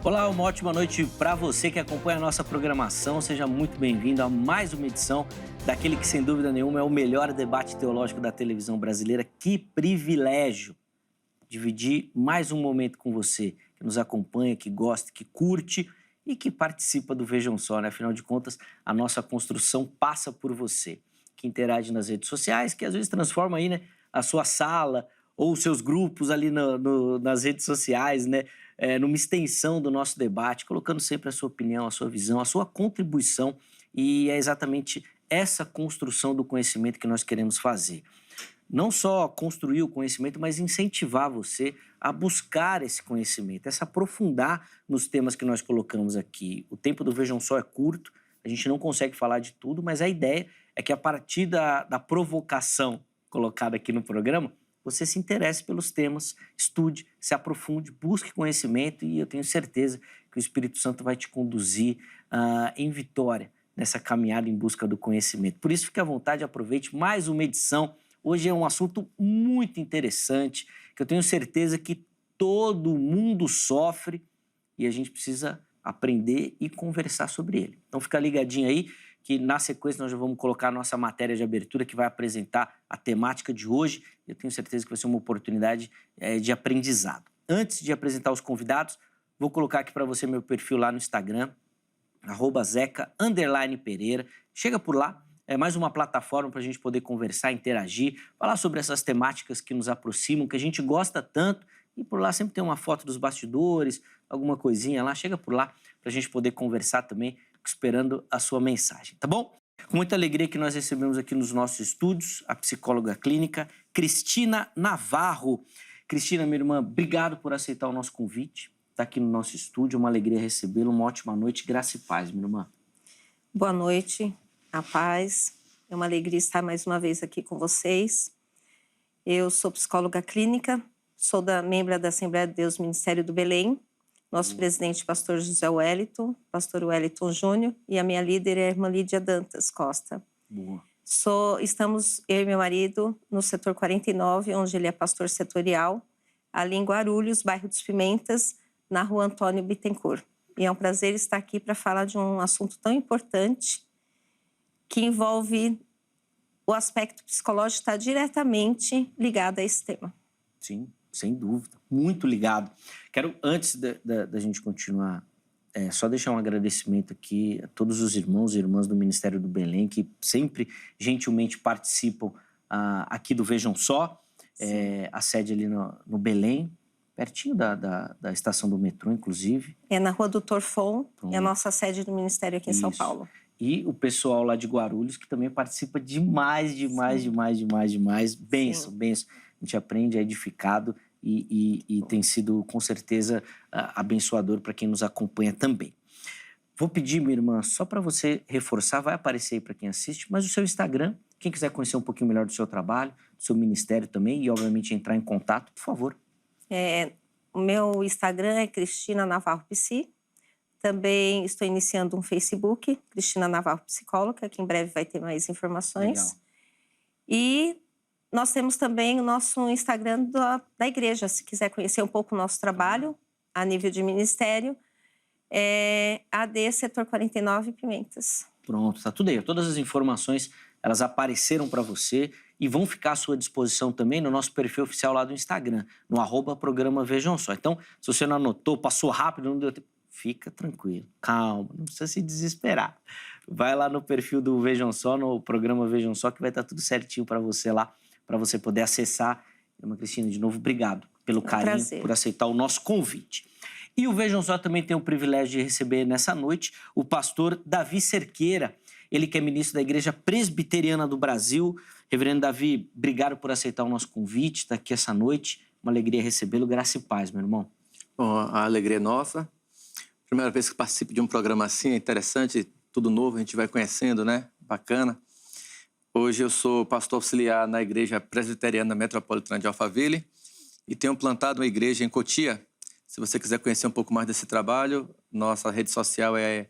Olá, uma ótima noite para você que acompanha a nossa programação. Seja muito bem-vindo a mais uma edição daquele que, sem dúvida nenhuma, é o melhor debate teológico da televisão brasileira. Que privilégio dividir mais um momento com você, que nos acompanha, que gosta, que curte e que participa do Vejam Só, né? Afinal de contas, a nossa construção passa por você, que interage nas redes sociais, que às vezes transforma aí, né, a sua sala ou os seus grupos ali nas redes sociais, né? Numa extensão do nosso debate, colocando sempre a sua opinião, a sua visão, a sua contribuição, e é exatamente essa construção do conhecimento que nós queremos fazer. Não só construir o conhecimento, mas incentivar você a buscar esse conhecimento, a se aprofundar nos temas que nós colocamos aqui. O tempo do Vejam Só é curto, a gente não consegue falar de tudo, mas a ideia é que a partir da provocação colocada aqui no programa, você se interesse pelos temas, estude, se aprofunde, busque conhecimento e eu tenho certeza que o Espírito Santo vai te conduzir em vitória nessa caminhada em busca do conhecimento. Por isso, fique à vontade, aproveite mais uma edição. Hoje é um assunto muito interessante, que eu tenho certeza que todo mundo sofre e a gente precisa aprender e conversar sobre ele. Então, fica ligadinho aí, que na sequência nós já vamos colocar a nossa matéria de abertura que vai apresentar a temática de hoje. Eu tenho certeza que vai ser uma oportunidade de aprendizado. Antes de apresentar os convidados, vou colocar aqui para você meu perfil lá no Instagram, @zeca_pereira. Chega por lá, é mais uma plataforma para a gente poder conversar, interagir, falar sobre essas temáticas que nos aproximam, que a gente gosta tanto. E por lá sempre tem uma foto dos bastidores, alguma coisinha lá. Chega por lá para a gente poder conversar também, esperando a sua mensagem, tá bom? Com muita alegria que nós recebemos aqui nos nossos estúdios a psicóloga clínica Cristina Navarro. Cristina, minha irmã, obrigado por aceitar o nosso convite. Está aqui no nosso estúdio, uma alegria recebê-la. Uma ótima noite, graça e paz, minha irmã. Boa noite, a paz. É uma alegria estar mais uma vez aqui com vocês. Eu sou psicóloga clínica, sou membro da Assembleia de Deus Ministério do Belém. Nosso presidente, pastor José Wellington, pastor Wellington Júnior, e a minha líder é a irmã Lídia Dantas Costa. Boa. Estamos, eu e meu marido, no setor 49, onde ele é pastor setorial, ali em Guarulhos, bairro dos Pimentas, na rua Antônio Bittencourt. E é um prazer estar aqui para falar de um assunto tão importante que envolve o aspecto psicológico, está diretamente ligado a esse tema. Sim, sem dúvida. Muito ligado. Quero, antes da gente continuar, só deixar um agradecimento aqui a todos os irmãos e irmãs do Ministério do Belém, que sempre gentilmente participam aqui do Vejam Só. A sede ali no Belém, pertinho da estação do metrô, inclusive. É na Rua do Torfon, Pronto. É a nossa sede do Ministério aqui em São Paulo. E o pessoal lá de Guarulhos, que também participa demais. Bênção. A gente aprende, é edificado e tem sido, com certeza, abençoador para quem nos acompanha também. Vou pedir, minha irmã, só para você reforçar, vai aparecer aí para quem assiste, mas o seu Instagram, quem quiser conhecer um pouquinho melhor do seu trabalho, do seu ministério também, e obviamente entrar em contato, por favor. O meu Instagram é Cristina Navarro Psi. Também estou iniciando um Facebook, Cristina Navarro Psicóloga, que em breve vai ter mais informações. Legal. E nós temos também o nosso Instagram da igreja, se quiser conhecer um pouco o nosso trabalho a nível de ministério, AD Setor 49 Pimentas. Pronto, tá tudo aí. Todas as informações, elas apareceram para você e vão ficar à sua disposição também no nosso perfil oficial lá do Instagram, no @programa Vejam Só. Então, se você não anotou, passou rápido, não deu tempo, fica tranquilo, calma, não precisa se desesperar. Vai lá no perfil do Vejam Só, no programa Vejam Só, que vai estar tudo certinho para você lá, para você poder acessar. Irmã Cristina, de novo, obrigado pelo carinho, prazer. por aceitar o nosso convite. E o Vejam Só também tem o privilégio de receber nessa noite o pastor Davi Cerqueira, ele que é ministro da Igreja Presbiteriana do Brasil. Reverendo Davi, obrigado por aceitar o nosso convite, está aqui essa noite. Uma alegria recebê-lo, graça e paz, meu irmão. Bom, a alegria é nossa. Primeira vez que participo de um programa assim, é interessante, tudo novo, a gente vai conhecendo, né? Bacana. Hoje eu sou pastor auxiliar na Igreja Presbiteriana Metropolitana de Alphaville e tenho plantado uma igreja em Cotia. Se você quiser conhecer um pouco mais desse trabalho, nossa rede social é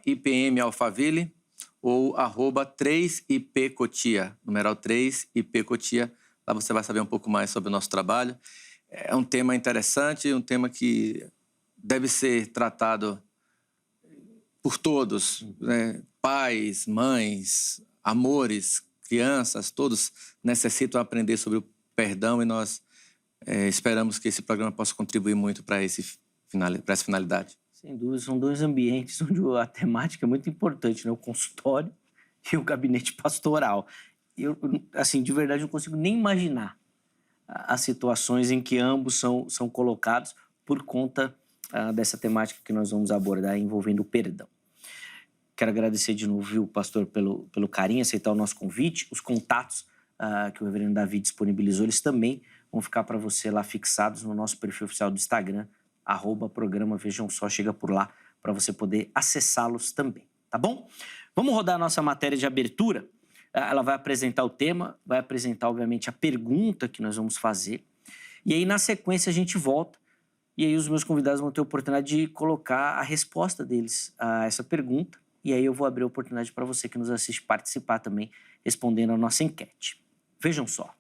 @IPMAlphaville ou @3IPCotia, numeral 3IPCotia. Lá você vai saber um pouco mais sobre o nosso trabalho. É um tema interessante, um tema que deve ser tratado por todos, né? Pais, mães, amores, crianças, todos necessitam aprender sobre o perdão e nós esperamos que esse programa possa contribuir muito para essa finalidade. Sem dúvida, são dois ambientes onde a temática é muito importante, né? O consultório e o gabinete pastoral. Eu, assim, de verdade, não consigo nem imaginar as situações em que ambos são colocados por conta dessa temática que nós vamos abordar envolvendo o perdão. Quero agradecer de novo, viu, pastor, pelo carinho, aceitar o nosso convite. Os contatos que o reverendo Davi disponibilizou, eles também vão ficar para você lá fixados no nosso perfil oficial do Instagram, @programa Vejam Só, chega por lá para você poder acessá-los também, tá bom? Vamos rodar a nossa matéria de abertura. Ela vai apresentar o tema, vai apresentar, obviamente, a pergunta que nós vamos fazer. E aí, na sequência, a gente volta. E aí, os meus convidados vão ter a oportunidade de colocar a resposta deles a essa pergunta. E aí, eu vou abrir a oportunidade para você que nos assiste participar também, respondendo a nossa enquete. Vejam só.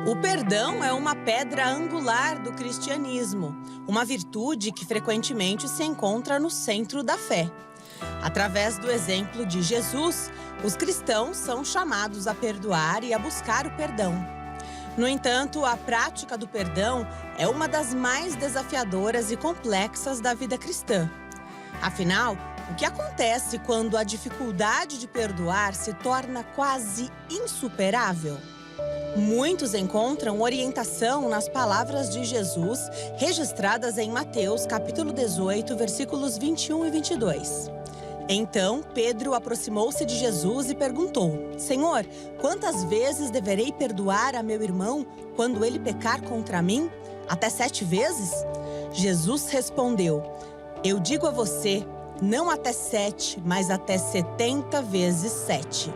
O perdão é uma pedra angular do cristianismo, uma virtude que frequentemente se encontra no centro da fé. Através do exemplo de Jesus, os cristãos são chamados a perdoar e a buscar o perdão. No entanto, a prática do perdão é uma das mais desafiadoras e complexas da vida cristã. Afinal, o que acontece quando a dificuldade de perdoar se torna quase insuperável? Muitos encontram orientação nas palavras de Jesus, registradas em Mateus, capítulo 18, versículos 21 e 22. Então, Pedro aproximou-se de Jesus e perguntou: Senhor, quantas vezes deverei perdoar a meu irmão quando ele pecar contra mim? Até 7 vezes? Jesus respondeu: Eu digo a você, não até 7, mas até 70 vezes 7.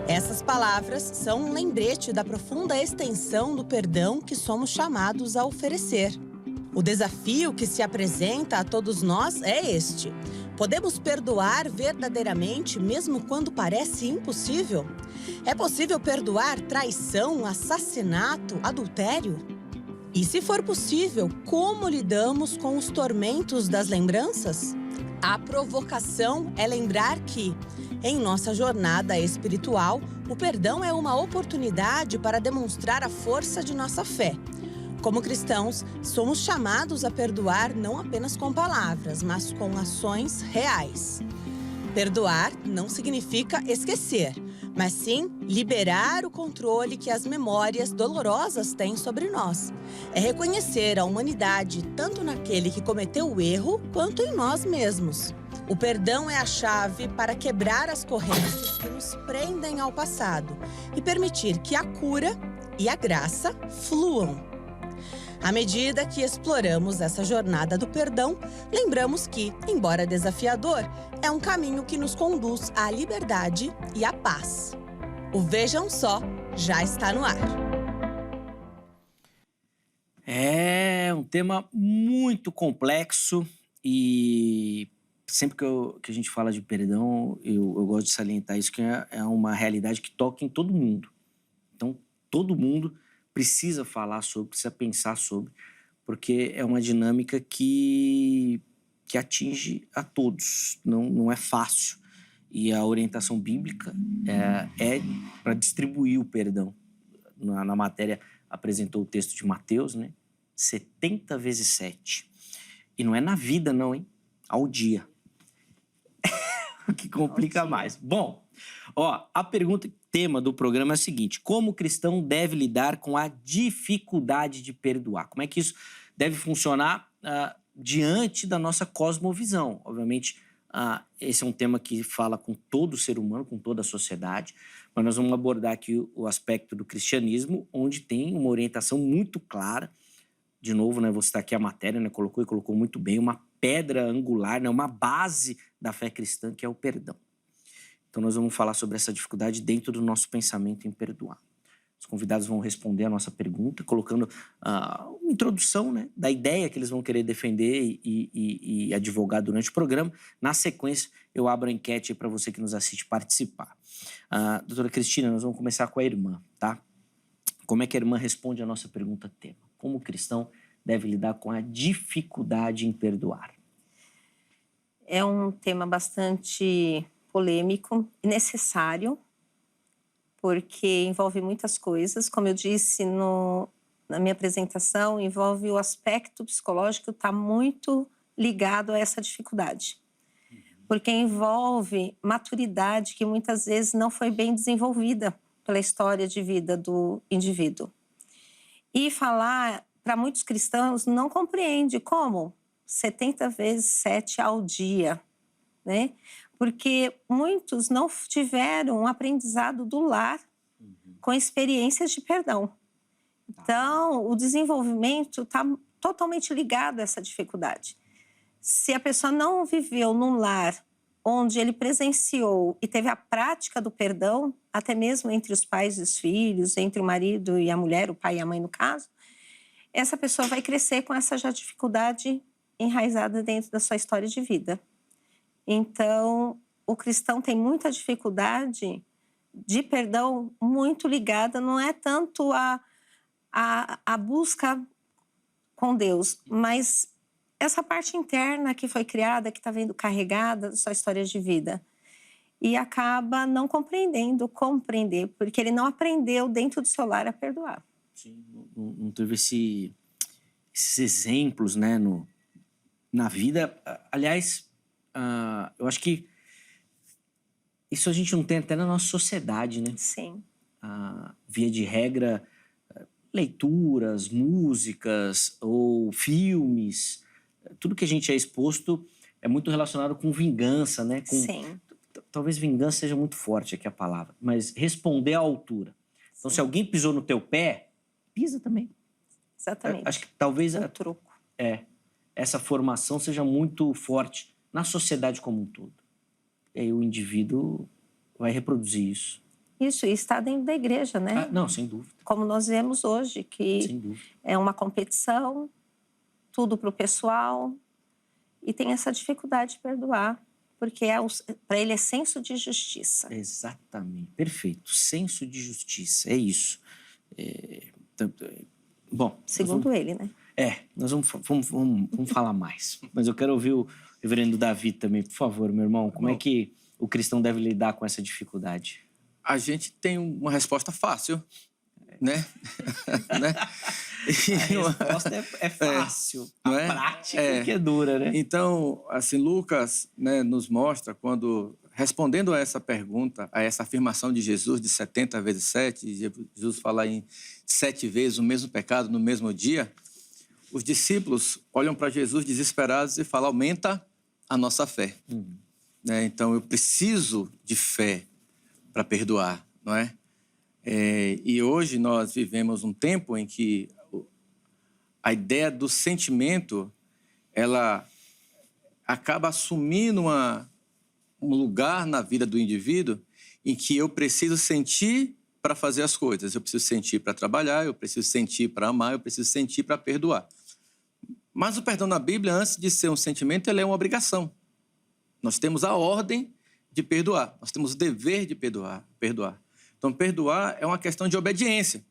Essas palavras são um lembrete da profunda extensão do perdão que somos chamados a oferecer. O desafio que se apresenta a todos nós é este: podemos perdoar verdadeiramente mesmo quando parece impossível? É possível perdoar traição, assassinato, adultério? E se for possível, como lidamos com os tormentos das lembranças? A provocação é lembrar que, em nossa jornada espiritual, o perdão é uma oportunidade para demonstrar a força de nossa fé. Como cristãos, somos chamados a perdoar não apenas com palavras, mas com ações reais. Perdoar não significa esquecer, mas sim liberar o controle que as memórias dolorosas têm sobre nós. É reconhecer a humanidade tanto naquele que cometeu o erro, quanto em nós mesmos. O perdão é a chave para quebrar as correntes que nos prendem ao passado e permitir que a cura e a graça fluam. À medida que exploramos essa jornada do perdão, lembramos que, embora desafiador, é um caminho que nos conduz à liberdade e à paz. O Vejam Só já está no ar. É um tema muito complexo e sempre que a gente fala de perdão, eu gosto de salientar isso, que é uma realidade que toca em todo mundo. Então, todo mundo precisa falar sobre, precisa pensar sobre, porque é uma dinâmica que atinge a todos, não é fácil. E a orientação bíblica é para distribuir o perdão. Na matéria apresentou o texto de Mateus, né? 70 vezes 7. E não é na vida não, hein? Ao dia. O que complica mais. Bom, a pergunta, tema do programa é a seguinte: como o cristão deve lidar com a dificuldade de perdoar? Como é que isso deve funcionar diante da nossa cosmovisão? Obviamente, esse é um tema que fala com todo ser humano, com toda a sociedade, mas nós vamos abordar aqui o aspecto do cristianismo, onde tem uma orientação muito clara. De novo, né, vou citar aqui a matéria, né, colocou muito bem, uma pedra angular, né, uma base da fé cristã, que é o perdão. Então, nós vamos falar sobre essa dificuldade dentro do nosso pensamento em perdoar. Os convidados vão responder a nossa pergunta, colocando uma introdução, né, da ideia que eles vão querer defender e advogar durante o programa. Na sequência, eu abro a enquete para você que nos assiste participar. Doutora Cristina, nós vamos começar com a irmã, tá? Como é que a irmã responde a nossa pergunta tema? Como o cristão deve lidar com a dificuldade em perdoar? É um tema bastante polêmico e necessário, porque envolve muitas coisas. Como eu disse na minha apresentação, envolve o aspecto psicológico, está muito ligado a essa dificuldade. Porque envolve maturidade que muitas vezes não foi bem desenvolvida pela história de vida do indivíduo. E falar, para muitos cristãos, não compreende como 70 vezes 7 ao dia, né? Porque muitos não tiveram um aprendizado do lar com experiências de perdão. Então, o desenvolvimento está totalmente ligado a essa dificuldade. Se a pessoa não viveu num lar onde ele presenciou e teve a prática do perdão, até mesmo entre os pais e os filhos, entre o marido e a mulher, o pai e a mãe no caso, essa pessoa vai crescer com essa já dificuldade enraizada dentro da sua história de vida. Então, o cristão tem muita dificuldade de perdão muito ligada, não é tanto a busca com Deus, mas essa parte interna que foi criada, que está vendo carregada da sua história de vida. E acaba não compreender, porque ele não aprendeu dentro do seu lar a perdoar. Sim, não teve esses exemplos, né, na vida. Aliás, eu acho que isso a gente não tem até na nossa sociedade, né? Sim. Via de regra, leituras, músicas ou filmes, tudo que a gente é exposto é muito relacionado com vingança, né? Sim. Talvez vingança seja muito forte aqui a palavra, mas responder à altura. Então, se alguém pisou no teu pé, pisa também. Exatamente. Acho que talvez Um troco. essa formação seja muito forte na sociedade como um todo. E aí o indivíduo vai reproduzir isso. Isso, e está dentro da igreja, né? Não, sem dúvida. Como nós vemos hoje, que Sem dúvida. é uma competição, tudo para o pessoal, e tem essa dificuldade de perdoar, porque para ele é senso de justiça. Exatamente. Perfeito. Senso de justiça. É isso. Bom... Segundo ele, né? Nós vamos falar mais. Mas eu quero ouvir o reverendo Davi também, por favor, meu irmão. Como é que o cristão deve lidar com essa dificuldade? A gente tem uma resposta fácil, né? Né? A resposta é fácil. Não A é? prática que é dura, né? Então, assim, Lucas, né, nos mostra quando, respondendo a essa pergunta, a essa afirmação de Jesus de 70 vezes 7, Jesus fala em 7 vezes o mesmo pecado no mesmo dia, os discípulos olham para Jesus desesperados e falam, aumenta a nossa fé. Né? Então, eu preciso de fé para perdoar, não é? E hoje nós vivemos um tempo em que a ideia do sentimento, ela acaba assumindo um lugar na vida do indivíduo em que eu preciso sentir para fazer as coisas. Eu preciso sentir para trabalhar, eu preciso sentir para amar, eu preciso sentir para perdoar. Mas o perdão na Bíblia, antes de ser um sentimento, ele é uma obrigação. Nós temos a ordem de perdoar, nós temos o dever de perdoar. Então, perdoar é uma questão de obediência.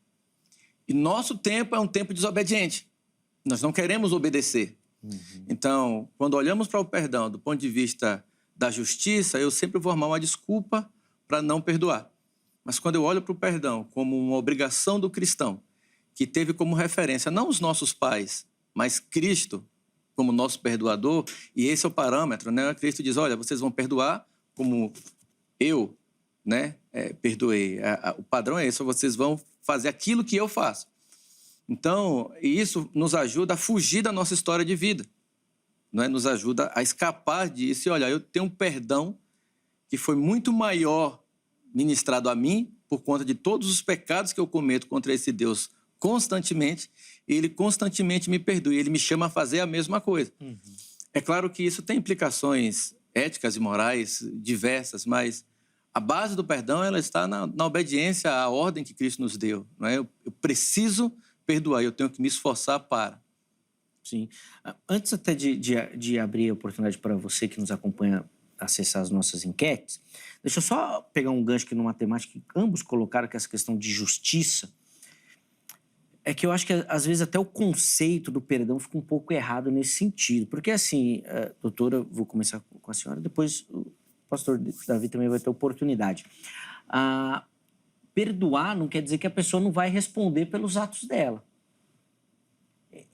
E nosso tempo é um tempo desobediente. Nós não queremos obedecer. Então, quando olhamos para o perdão do ponto de vista da justiça, eu sempre vou armar uma desculpa para não perdoar. Mas quando eu olho para o perdão como uma obrigação do cristão, que teve como referência não os nossos pais, mas Cristo como nosso perdoador, e esse é o parâmetro, né? Cristo diz, olha, vocês vão perdoar como eu, né, perdoei. O padrão é esse, vocês vão fazer aquilo que eu faço. Então, isso nos ajuda a fugir da nossa história de vida, não é? Nos ajuda a escapar disso e, olha, eu tenho um perdão que foi muito maior ministrado a mim por conta de todos os pecados que eu cometo contra esse Deus constantemente, e ele constantemente me perdoa, e ele me chama a fazer a mesma coisa. É claro que isso tem implicações éticas e morais diversas, mas a base do perdão ela está na obediência à ordem que Cristo nos deu. Não é? Eu preciso perdoar, eu tenho que me esforçar para. Sim. Antes até de abrir a oportunidade para você que nos acompanha acessar as nossas enquetes, deixa eu só pegar um gancho aqui numa temática que ambos colocaram, que é essa questão de justiça. É que eu acho que, às vezes, até o conceito do perdão fica um pouco errado nesse sentido. Porque, assim, doutora, vou começar com a senhora, depois o pastor Davi também vai ter oportunidade. Perdoar não quer dizer que a pessoa não vai responder pelos atos dela.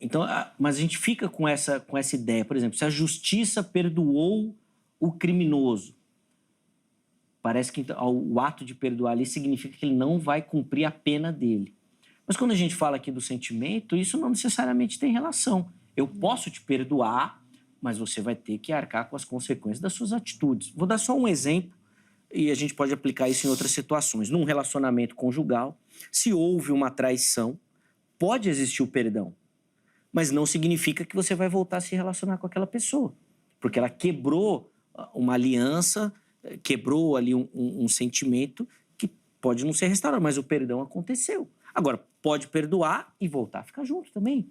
Então, mas a gente fica com essa ideia. Por exemplo, se a justiça perdoou o criminoso, parece que o ato de perdoar ali significa que ele não vai cumprir a pena dele. Mas quando a gente fala aqui do sentimento, isso não necessariamente tem relação. Eu posso te perdoar, mas você vai ter que arcar com as consequências das suas atitudes. Vou dar só um exemplo e a gente pode aplicar isso em outras situações. Num relacionamento conjugal, se houve uma traição, pode existir o perdão, mas não significa que você vai voltar a se relacionar com aquela pessoa, porque ela quebrou uma aliança, quebrou ali um sentimento que pode não ser restaurado, mas o perdão aconteceu. Agora, pode perdoar e voltar a ficar junto também.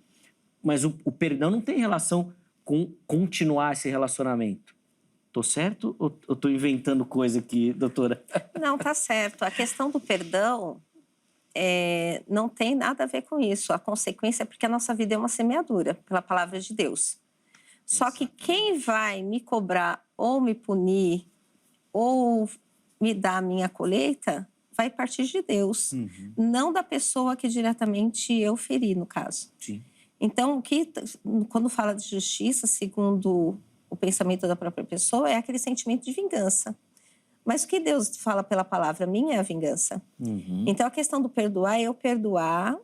Mas o perdão não tem relação com continuar esse relacionamento. Tô certo ou tô inventando coisa aqui, doutora? Não, tá certo. A questão do perdão não tem nada a ver com isso. A consequência é porque a nossa vida é uma semeadura, pela palavra de Deus. Só que quem vai me cobrar ou me punir ou me dar a minha colheita vai partir de Deus, não da pessoa que diretamente eu feri, no caso. Sim. Então, quando fala de justiça, segundo o pensamento da própria pessoa, é aquele sentimento de vingança. Mas o que Deus fala pela palavra minha é a vingança. Então, a questão do perdoar é eu perdoar,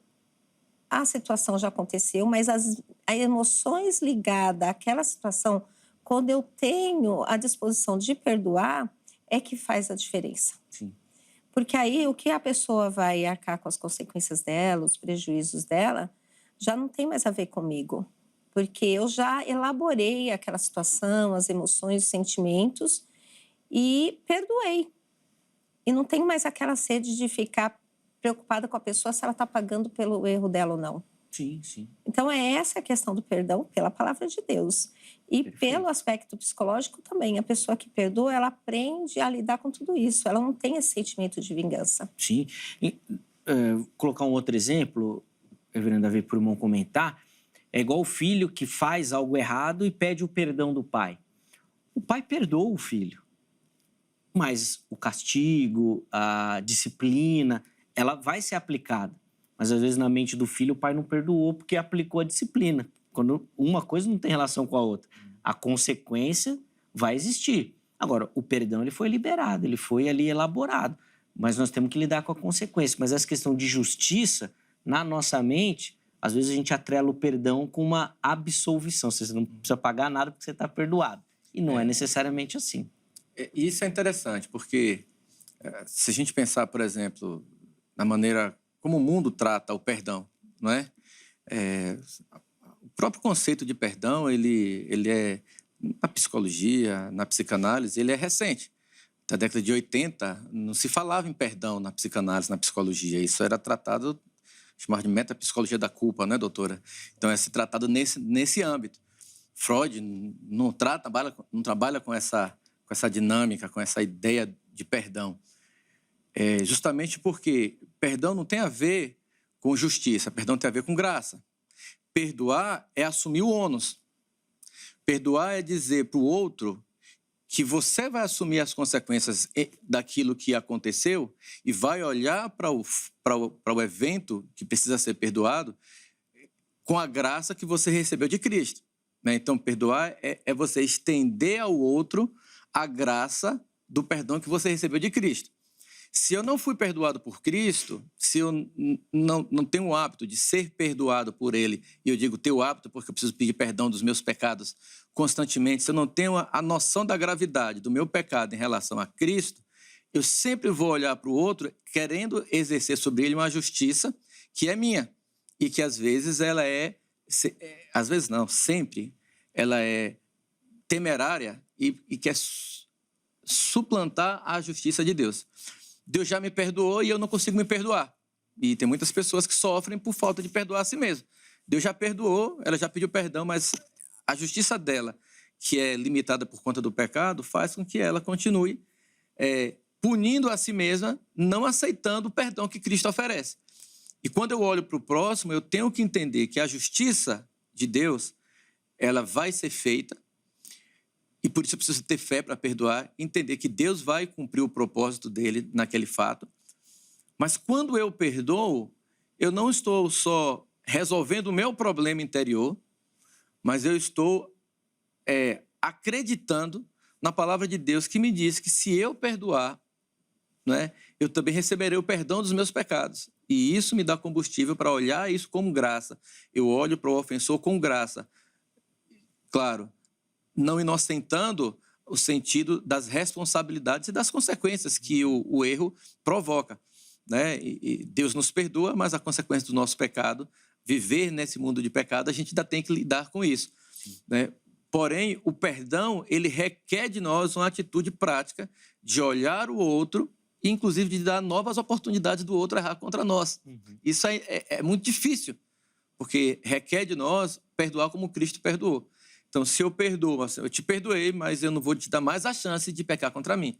a situação já aconteceu, mas as emoções ligadas àquela situação, quando eu tenho a disposição de perdoar, é que faz a diferença. Sim. Porque aí o que a pessoa vai arcar com as consequências dela, os prejuízos dela, já não tem mais a ver comigo. Porque eu já elaborei aquela situação, as emoções, os sentimentos e perdoei. E não tenho mais aquela sede de ficar preocupada com a pessoa se ela está pagando pelo erro dela ou não. Sim, sim. Então, é essa a questão do perdão pela palavra de Deus. E pelo aspecto psicológico também. A pessoa que perdoa, ela aprende a lidar com tudo isso. Ela não tem esse sentimento de vingança. Sim. Colocar um outro exemplo, reverendo Davi, para o irmão comentar, é igual o filho que faz algo errado e pede o perdão do pai. O pai perdoa o filho, mas o castigo, a disciplina, ela vai ser aplicada. Mas, às vezes, na mente do filho, o pai não perdoou porque aplicou a disciplina. Quando uma coisa não tem relação com a outra. A consequência vai existir. Agora, o perdão ele foi liberado, ele foi ali elaborado. Mas nós temos que lidar com a consequência. Mas essa questão de justiça, na nossa mente, às vezes a gente atrela o perdão com uma absolvição. Você não precisa pagar nada porque você está perdoado. E não é necessariamente assim. Isso é interessante, porque se a gente pensar, por exemplo, na maneira como o mundo trata o perdão, não é? O próprio conceito de perdão, ele é, na psicologia, na psicanálise, ele é recente. Da década de 80, não se falava em perdão na psicanálise, na psicologia. Isso era tratado, chamado de metapsicologia da culpa, né, doutora? Então, é se tratado nesse âmbito. Freud não trabalha com essa dinâmica, com essa ideia de perdão. Justamente porque perdão não tem a ver com justiça, perdão tem a ver com graça. Perdoar é assumir o ônus. Perdoar é dizer para o outro que você vai assumir as consequências daquilo que aconteceu e vai olhar para o evento que precisa ser perdoado com a graça que você recebeu de Cristo. Né? Então, perdoar é você estender ao outro a graça do perdão que você recebeu de Cristo. Se eu não fui perdoado por Cristo, se eu não tenho o hábito de ser perdoado por Ele, e eu digo ter o hábito porque eu preciso pedir perdão dos meus pecados constantemente, se eu não tenho a noção da gravidade do meu pecado em relação a Cristo, eu sempre vou olhar para o outro querendo exercer sobre ele uma justiça que é minha e que às vezes ela às vezes não, sempre ela é temerária e quer suplantar a justiça de Deus. Deus já me perdoou e eu não consigo me perdoar. E tem muitas pessoas que sofrem por falta de perdoar a si mesmo. Deus já perdoou, ela já pediu perdão, mas a justiça dela, que é limitada por conta do pecado, faz com que ela continue punindo a si mesma, não aceitando o perdão que Cristo oferece. E quando eu olho para o próximo, eu tenho que entender que a justiça de Deus, ela vai ser feita, e por isso eu preciso ter fé para perdoar, entender que Deus vai cumprir o propósito dele naquele fato. Mas quando eu perdoo, eu não estou só resolvendo o meu problema interior, mas eu estou acreditando na palavra de Deus que me diz que se eu perdoar, né, eu também receberei o perdão dos meus pecados. E isso me dá combustível para olhar isso como graça. Eu olho para o ofensor com graça. Claro, não inocentando o sentido das responsabilidades e das consequências que o erro provoca, né? E Deus nos perdoa, mas a consequência do nosso pecado, viver nesse mundo de pecado, a gente ainda tem que lidar com isso, né? Porém, o perdão, ele requer de nós uma atitude prática de olhar o outro e, inclusive, de dar novas oportunidades do outro errar contra nós. Isso é muito difícil, porque requer de nós perdoar como Cristo perdoou. Então, se eu perdoo, eu te perdoei, mas eu não vou te dar mais a chance de pecar contra mim.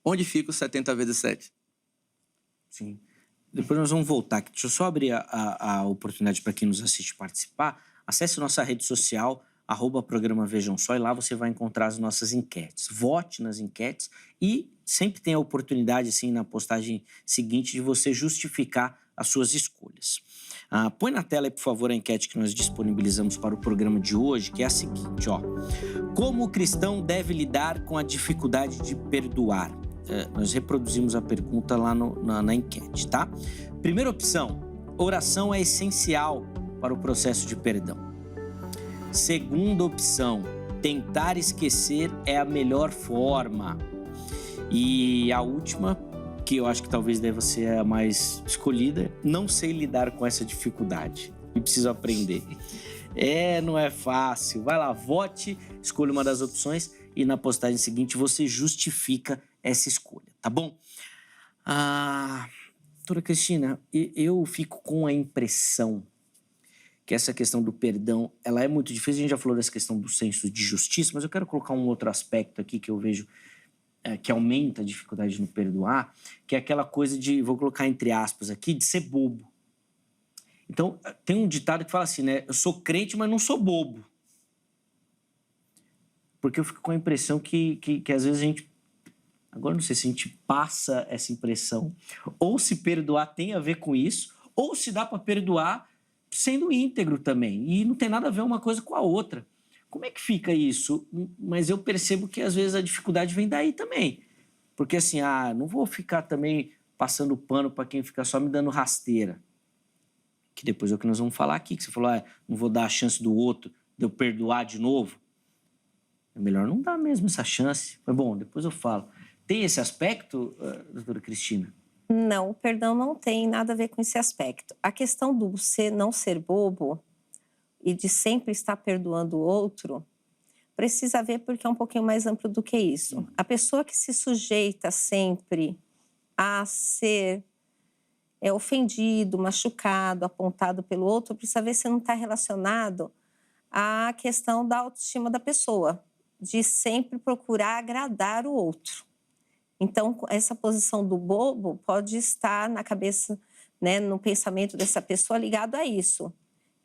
Onde fica os 70 vezes 7? Sim. Depois nós vamos voltar aqui. Deixa eu só abrir a oportunidade para quem nos assiste participar. Acesse nossa rede social, @programa Vejam Só, e lá você vai encontrar as nossas enquetes. Vote nas enquetes e sempre tem a oportunidade, assim, na postagem seguinte, de você justificar as suas escolhas. Põe na tela aí, por favor, a enquete que nós disponibilizamos para o programa de hoje, que é a seguinte, ó. Como o cristão deve lidar com a dificuldade de perdoar? Nós reproduzimos a pergunta lá na enquete, tá? Primeira opção, oração é essencial para o processo de perdão. Segunda opção, tentar esquecer é a melhor forma. E a última, que eu acho que talvez deva ser a mais escolhida, não sei lidar com essa dificuldade e preciso aprender. Não é fácil. Vai lá, vote, escolha uma das opções e na postagem seguinte você justifica essa escolha, tá bom? Doutora Cristina, eu fico com a impressão que essa questão do perdão, ela é muito difícil. A gente já falou dessa questão do senso de justiça, mas eu quero colocar um outro aspecto aqui que eu vejo que aumenta a dificuldade no perdoar, que é aquela coisa de, vou colocar entre aspas aqui, de ser bobo. Então, tem um ditado que fala assim, né? Eu sou crente, mas não sou bobo. Porque eu fico com a impressão que às vezes a gente... Agora não sei se a gente passa essa impressão, ou se perdoar tem a ver com isso, ou se dá para perdoar sendo íntegro também. E não tem nada a ver uma coisa com a outra. Como é que fica isso? Mas eu percebo que às vezes a dificuldade vem daí também. Porque assim, não vou ficar também passando pano para quem fica só me dando rasteira. Que depois é o que nós vamos falar aqui, que você falou, não vou dar a chance do outro de eu perdoar de novo. É melhor não dar mesmo essa chance. Mas bom, depois eu falo. Tem esse aspecto, doutora Cristina? Não, o perdão não tem nada a ver com esse aspecto. A questão do não ser bobo e de sempre estar perdoando o outro, precisa ver porque é um pouquinho mais amplo do que isso. A pessoa que se sujeita sempre a ser ofendido, machucado, apontado pelo outro, precisa ver se não está relacionado à questão da autoestima da pessoa, de sempre procurar agradar o outro. Então, essa posição do bobo pode estar na cabeça, né, no pensamento dessa pessoa ligado a isso.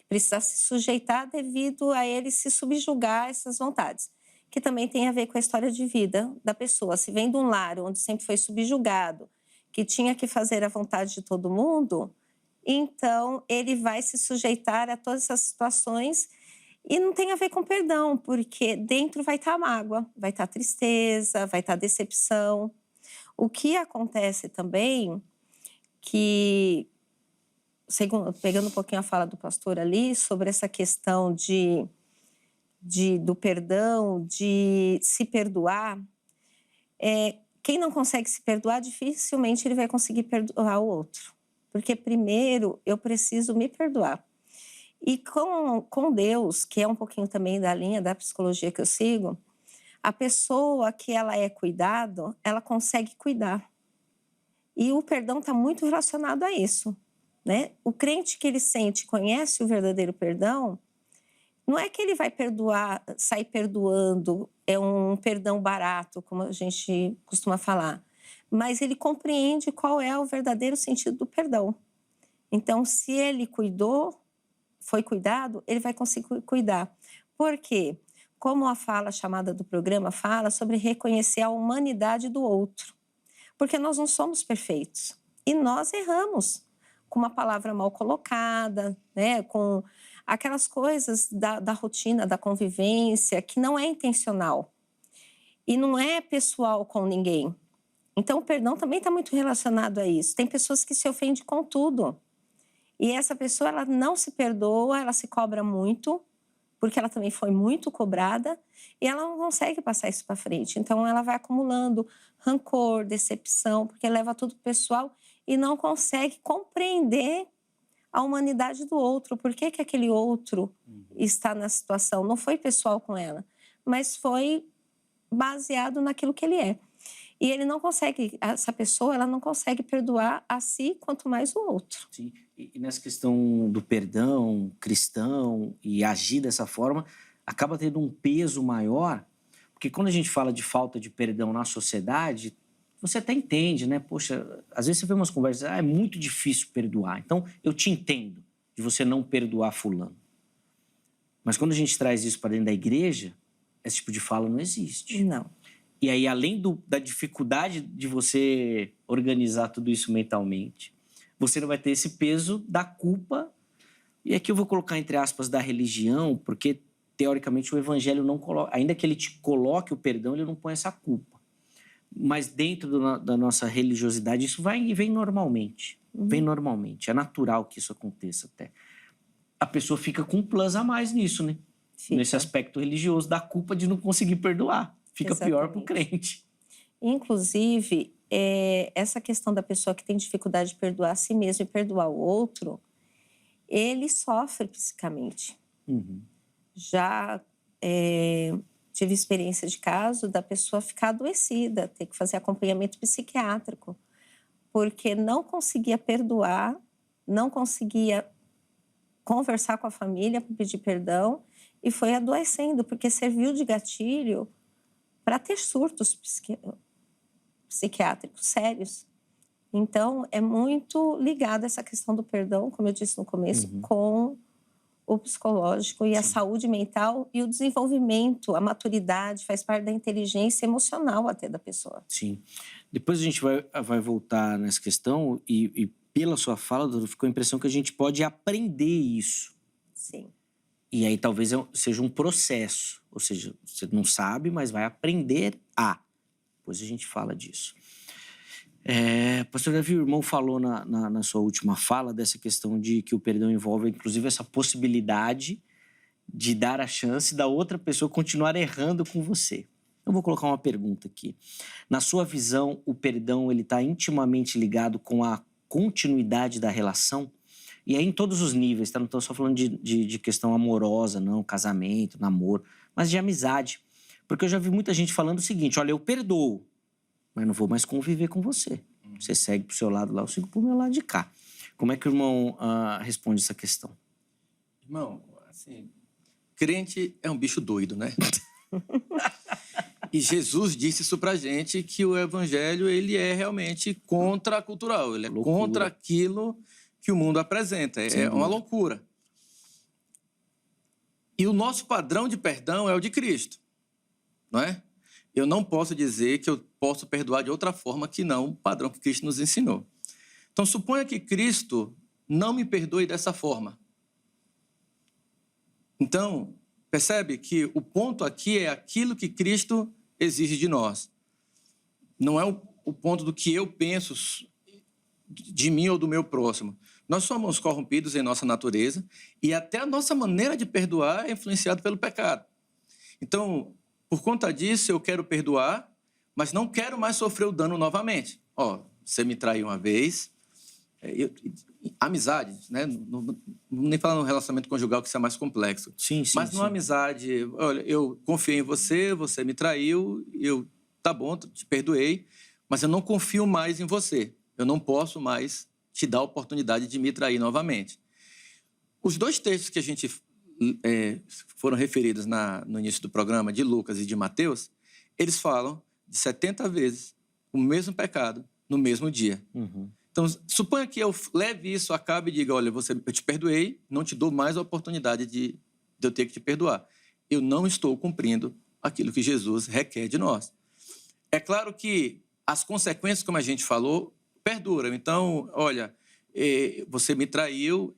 Precisa se sujeitar devido a ele se subjugar a essas vontades. Que também tem a ver com a história de vida da pessoa. Se vem de um lar onde sempre foi subjugado, que tinha que fazer a vontade de todo mundo, então ele vai se sujeitar a todas essas situações e não tem a ver com perdão, porque dentro vai estar a mágoa, vai estar a tristeza, vai estar a decepção. O que acontece também, que, pegando um pouquinho a fala do pastor ali, sobre essa questão do perdão, de se perdoar, quem não consegue se perdoar, dificilmente ele vai conseguir perdoar o outro. Porque primeiro eu preciso me perdoar. E com Deus, que é um pouquinho também da linha da psicologia que eu sigo, a pessoa que ela é cuidado, ela consegue cuidar. E o perdão está muito relacionado a isso, né? O crente que ele sente, conhece o verdadeiro perdão, não é que ele vai perdoar, sair perdoando, é um perdão barato, como a gente costuma falar, mas ele compreende qual é o verdadeiro sentido do perdão. Então, se ele foi cuidado, ele vai conseguir cuidar. Por quê? Como a fala chamada do programa fala sobre reconhecer a humanidade do outro. Porque nós não somos perfeitos. E nós erramos com uma palavra mal colocada, né? Com aquelas coisas da rotina, da convivência, que não é intencional. E não é pessoal com ninguém. Então, o perdão também está muito relacionado a isso. Tem pessoas que se ofendem com tudo. E essa pessoa, ela não se perdoa, ela se cobra muito, porque ela também foi muito cobrada, e ela não consegue passar isso para frente. Então, ela vai acumulando rancor, decepção, porque leva tudo pro pessoal e não consegue compreender a humanidade do outro. Por que que aquele outro está na situação? Não foi pessoal com ela, mas foi baseado naquilo que ele é. E ele não consegue, essa pessoa, ela não consegue perdoar a si, quanto mais o outro. Sim. E nessa questão do perdão cristão e agir dessa forma, acaba tendo um peso maior, porque quando a gente fala de falta de perdão na sociedade, você até entende, né? Poxa, às vezes você vê umas conversas, é muito difícil perdoar. Então, eu te entendo de você não perdoar fulano. Mas quando a gente traz isso para dentro da igreja, esse tipo de fala não existe. Não. E aí, além da dificuldade de você organizar tudo isso mentalmente, você não vai ter esse peso da culpa. E aqui eu vou colocar entre aspas da religião, porque teoricamente o evangelho não coloca, ainda que ele te coloque o perdão, ele não põe essa culpa. Mas dentro da nossa religiosidade, isso vai e vem normalmente. Vem normalmente. É natural que isso aconteça até. A pessoa fica com um plus a mais nisso, né? Fica. Nesse aspecto religioso, da culpa de não conseguir perdoar. Fica pior para o crente. Inclusive, essa questão da pessoa que tem dificuldade de perdoar a si mesmo e perdoar o outro, ele sofre psicamente. Já tive experiência de caso da pessoa ficar adoecida, ter que fazer acompanhamento psiquiátrico, porque não conseguia perdoar, não conseguia conversar com a família para pedir perdão e foi adoecendo, porque serviu de gatilho para ter surtos psiquiátricos sérios. Então, é muito ligado essa questão do perdão, como eu disse no começo, com o psicológico e a saúde mental e o desenvolvimento, a maturidade, faz parte da inteligência emocional até da pessoa. Sim. Depois a gente vai voltar nessa questão e pela sua fala, doutor, ficou a impressão que a gente pode aprender isso. Sim. E aí talvez seja um processo. Ou seja, você não sabe, mas vai aprender a. Depois a gente fala disso. Pastor Davi, o irmão falou na sua última fala dessa questão de que o perdão envolve, inclusive, essa possibilidade de dar a chance da outra pessoa continuar errando com você. Eu vou colocar uma pergunta aqui. Na sua visão, o perdão está intimamente ligado com a continuidade da relação? E aí em todos os níveis, tá? Não estou só falando de questão amorosa, não, casamento, namoro, mas de amizade. Porque eu já vi muita gente falando o seguinte, olha, eu perdoo, mas não vou mais conviver com você. Você segue pro seu lado lá, eu sigo pro meu lado de cá. Como é que o irmão responde essa questão? Irmão, assim, crente é um bicho doido, né? E Jesus disse isso pra gente, que o evangelho, ele é realmente contracultural. Ele é contra aquilo que o mundo apresenta. É uma loucura. E o nosso padrão de perdão é o de Cristo, não é? Eu não posso dizer que eu posso perdoar de outra forma que não o padrão que Cristo nos ensinou. Então, suponha que Cristo não me perdoe dessa forma. Então, percebe que o ponto aqui é aquilo que Cristo exige de nós. Não é o ponto do que eu penso de mim ou do meu próximo. Nós somos corrompidos em nossa natureza e até a nossa maneira de perdoar é influenciada pelo pecado. Então, por conta disso, eu quero perdoar, mas não quero mais sofrer o dano novamente. Você me traiu uma vez. Amizade, né? Não nem falar no relacionamento conjugal, que isso é mais complexo. Sim, mas numa amizade, olha, eu confiei em você, você me traiu, tá bom, te perdoei, mas eu não confio mais em você. Eu não posso mais te dar a oportunidade de me trair novamente. Os dois textos que a gente foram referidos no início do programa, de Lucas e de Mateus, eles falam de 70 vezes o mesmo pecado no mesmo dia. Então, Então, suponha que eu leve isso a cabo e diga, olha, eu te perdoei, não te dou mais a oportunidade de eu ter que te perdoar. Eu não estou cumprindo aquilo que Jesus requer de nós. É claro que as consequências, como a gente falou, perduram. Então, olha, você me traiu,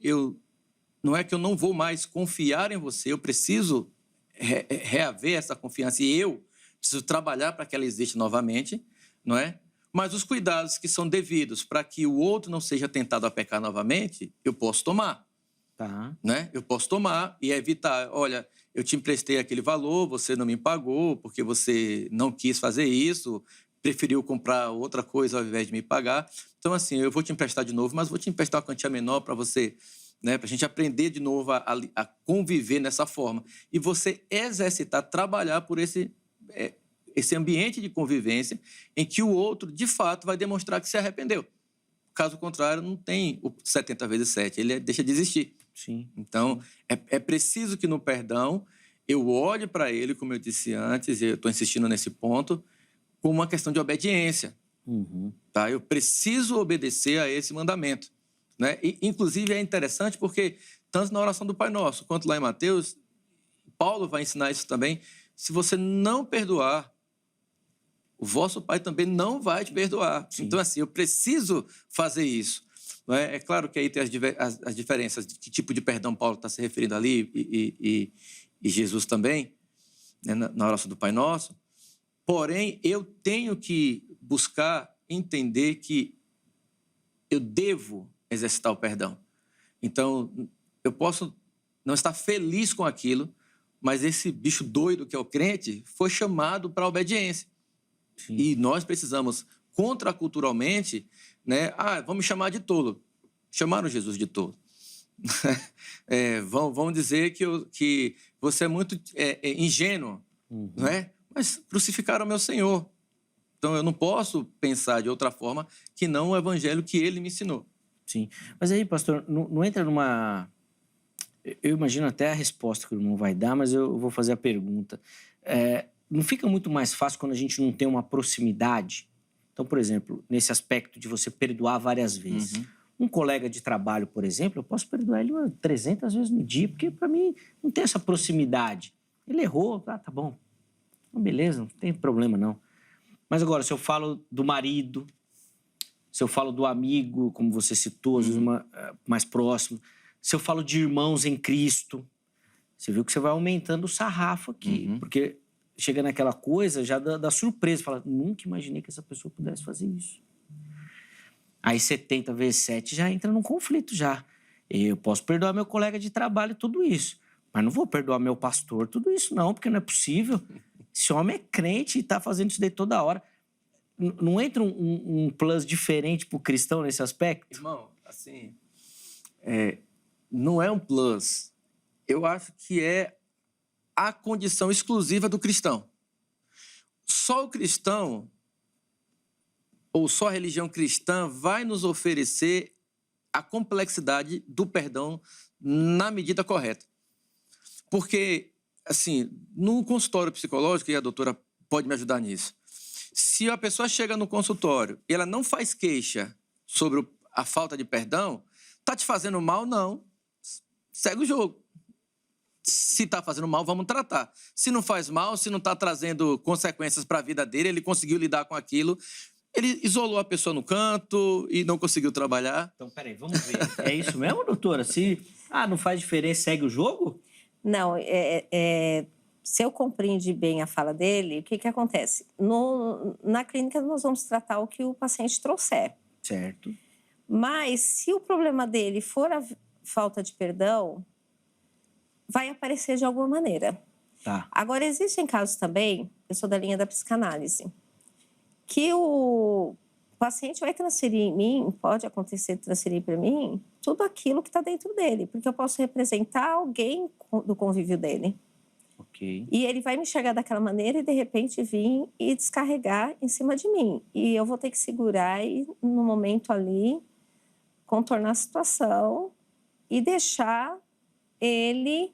não é que eu não vou mais confiar em você, eu preciso reaver essa confiança e eu preciso trabalhar para que ela exista novamente, não é? Mas os cuidados que são devidos para que o outro não seja tentado a pecar novamente, eu posso tomar. Tá. Né? Eu posso tomar e evitar, olha, eu te emprestei aquele valor, você não me pagou porque você não quis fazer isso, preferiu comprar outra coisa ao invés de me pagar. Então, assim, eu vou te emprestar de novo, mas vou te emprestar uma quantia menor para você, né? Para a gente aprender de novo a conviver nessa forma. E você exercitar, trabalhar por esse ambiente de convivência em que o outro, de fato, vai demonstrar que se arrependeu. Caso contrário, não tem o 70 vezes 7, ele deixa de existir. Sim. Então, é preciso que no perdão eu olhe para ele, como eu disse antes, e eu estou insistindo nesse ponto, como uma questão de obediência. Uhum. Tá? Eu preciso obedecer a esse mandamento. Né? E, inclusive, é interessante porque, tanto na oração do Pai Nosso, quanto lá em Mateus, Paulo vai ensinar isso também. Se você não perdoar, o vosso Pai também não vai te perdoar. Sim. Então, assim, eu preciso fazer isso. Não é? É claro que aí tem as diferenças de que tipo de perdão Paulo está se referindo ali e Jesus também, né, na oração do Pai Nosso. Porém, eu tenho que buscar entender que eu devo exercitar o perdão. Então, eu posso não estar feliz com aquilo, mas esse bicho doido que é o crente foi chamado para a obediência. Sim. E nós precisamos, contraculturalmente, né? Vamos chamar de tolo. Chamaram Jesus de tolo. Vão dizer que você é muito ingênuo, uhum. Não é? Mas crucificaram o meu Senhor. Então, eu não posso pensar de outra forma que não o evangelho que ele me ensinou. Sim. Mas aí, pastor, não entra numa... Eu imagino até a resposta que o irmão vai dar, mas eu vou fazer a pergunta. Não fica muito mais fácil quando a gente não tem uma proximidade? Então, por exemplo, nesse aspecto de você perdoar várias vezes. Uhum. Um colega de trabalho, por exemplo, eu posso perdoar ele 300 vezes no dia, porque para mim não tem essa proximidade. Ele errou, tá bom. Beleza, não tem problema não. Mas agora, se eu falo do marido, se eu falo do amigo, como você citou, às vezes mais próximo, se eu falo de irmãos em Cristo, você viu que você vai aumentando o sarrafo aqui, porque chega naquela coisa já da surpresa, fala, nunca imaginei que essa pessoa pudesse fazer isso. Aí 70 vezes 7 já entra num conflito já. Eu posso perdoar meu colega de trabalho tudo isso, mas não vou perdoar meu pastor tudo isso não, porque não é possível. Esse homem é crente e está fazendo isso daí toda hora. Não entra um plus diferente para o cristão nesse aspecto? Irmão, assim, não é um plus. Eu acho que é a condição exclusiva do cristão. Só o cristão, ou só a religião cristã, vai nos oferecer a complexidade do perdão na medida correta. Porque, assim, no consultório psicológico, e a doutora pode me ajudar nisso, se a pessoa chega no consultório e ela não faz queixa sobre a falta de perdão, tá te fazendo mal? Não. Segue o jogo. Se está fazendo mal, vamos tratar. Se não faz mal, se não está trazendo consequências para a vida dele, ele conseguiu lidar com aquilo, ele isolou a pessoa no canto e não conseguiu trabalhar. Então, peraí, vamos ver. É isso mesmo, doutora? Se não faz diferença, segue o jogo? Não, se eu compreendi bem a fala dele, o que acontece? Na clínica, nós vamos tratar o que o paciente trouxer. Certo. Mas, se o problema dele for a falta de perdão, vai aparecer de alguma maneira. Tá. Agora, existem casos também, eu sou da linha da psicanálise, que o paciente vai transferir em mim, pode acontecer de transferir para mim, tudo aquilo que está dentro dele, porque eu posso representar alguém do convívio dele. Ok. E ele vai me enxergar daquela maneira e, de repente, vir e descarregar em cima de mim. E eu vou ter que segurar e, no momento ali, contornar a situação e deixar ele...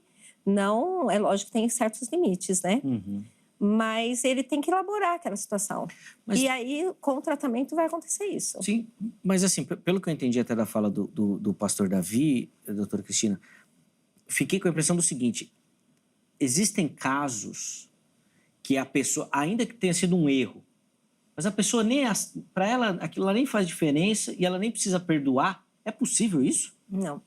Não, é lógico que tem certos limites, né? Uhum. Mas ele tem que elaborar aquela situação. Mas- E aí, com o tratamento, vai acontecer isso. Sim, mas assim, pelo que eu entendi até da fala do pastor Davi, doutora Cristina, fiquei com a impressão do seguinte: existem casos que a pessoa, ainda que tenha sido um erro, mas a pessoa nem, para ela, aquilo lá nem faz diferença e ela nem precisa perdoar. É possível isso? Não.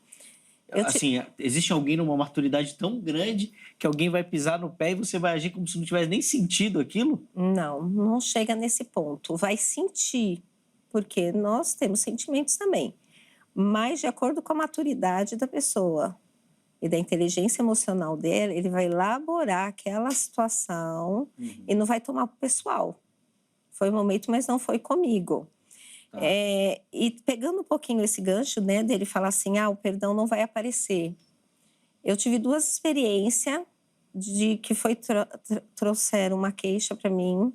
Assim, existe alguém numa maturidade tão grande que alguém vai pisar no pé e você vai agir como se não tivesse nem sentido aquilo? Não chega nesse ponto. Vai sentir, porque nós temos sentimentos também. Mas, de acordo com a maturidade da pessoa e da inteligência emocional dela, ele vai elaborar aquela situação e não vai tomar para o pessoal. Foi um momento, mas não foi comigo. Tá. E pegando um pouquinho esse gancho, né, dele falar assim, o perdão não vai aparecer. Eu tive 2 experiências de que trouxeram uma queixa para mim,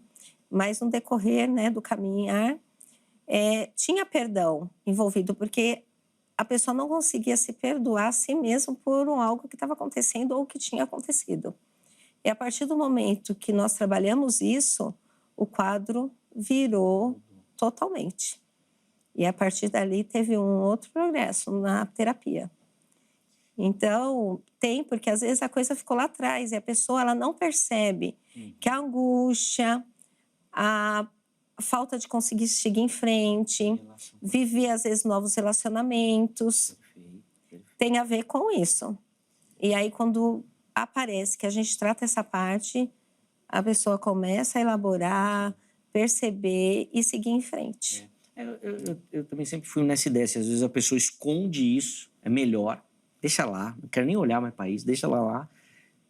mas no decorrer, né, do caminhar, tinha perdão envolvido, porque a pessoa não conseguia se perdoar a si mesma por algo que estava acontecendo ou que tinha acontecido. E a partir do momento que nós trabalhamos isso, o quadro virou totalmente. E a partir dali teve um outro progresso na terapia. Então, porque às vezes a coisa ficou lá atrás e a pessoa ela não percebe que a angústia, a falta de conseguir seguir em frente, viver às vezes novos relacionamentos, tem a ver com isso. E aí quando aparece que a gente trata essa parte, a pessoa começa a elaborar, perceber e seguir em frente. Eu também sempre fui nessa ideia. Se às vezes a pessoa esconde isso, é melhor. Deixa lá, não quero nem olhar mais para isso, deixa lá,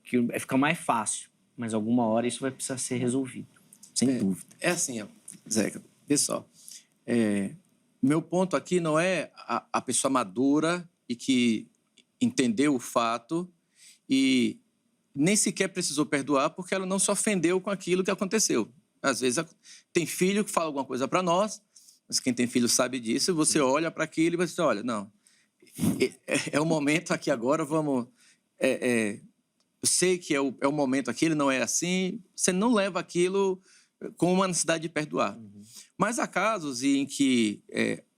que fica mais fácil. Mas alguma hora isso vai precisar ser resolvido, sem dúvida. É assim, ó, Zeca, pessoal, meu ponto aqui não é a pessoa madura e que entendeu o fato e nem sequer precisou perdoar porque ela não se ofendeu com aquilo que aconteceu. Às vezes tem filho que fala alguma coisa para nós, mas quem tem filho sabe disso, e você olha para aquilo e você diz, olha, não, é o momento aqui agora, vamos... eu sei que é o momento aqui, ele não é assim, você não leva aquilo com uma necessidade de perdoar. Mas há casos em que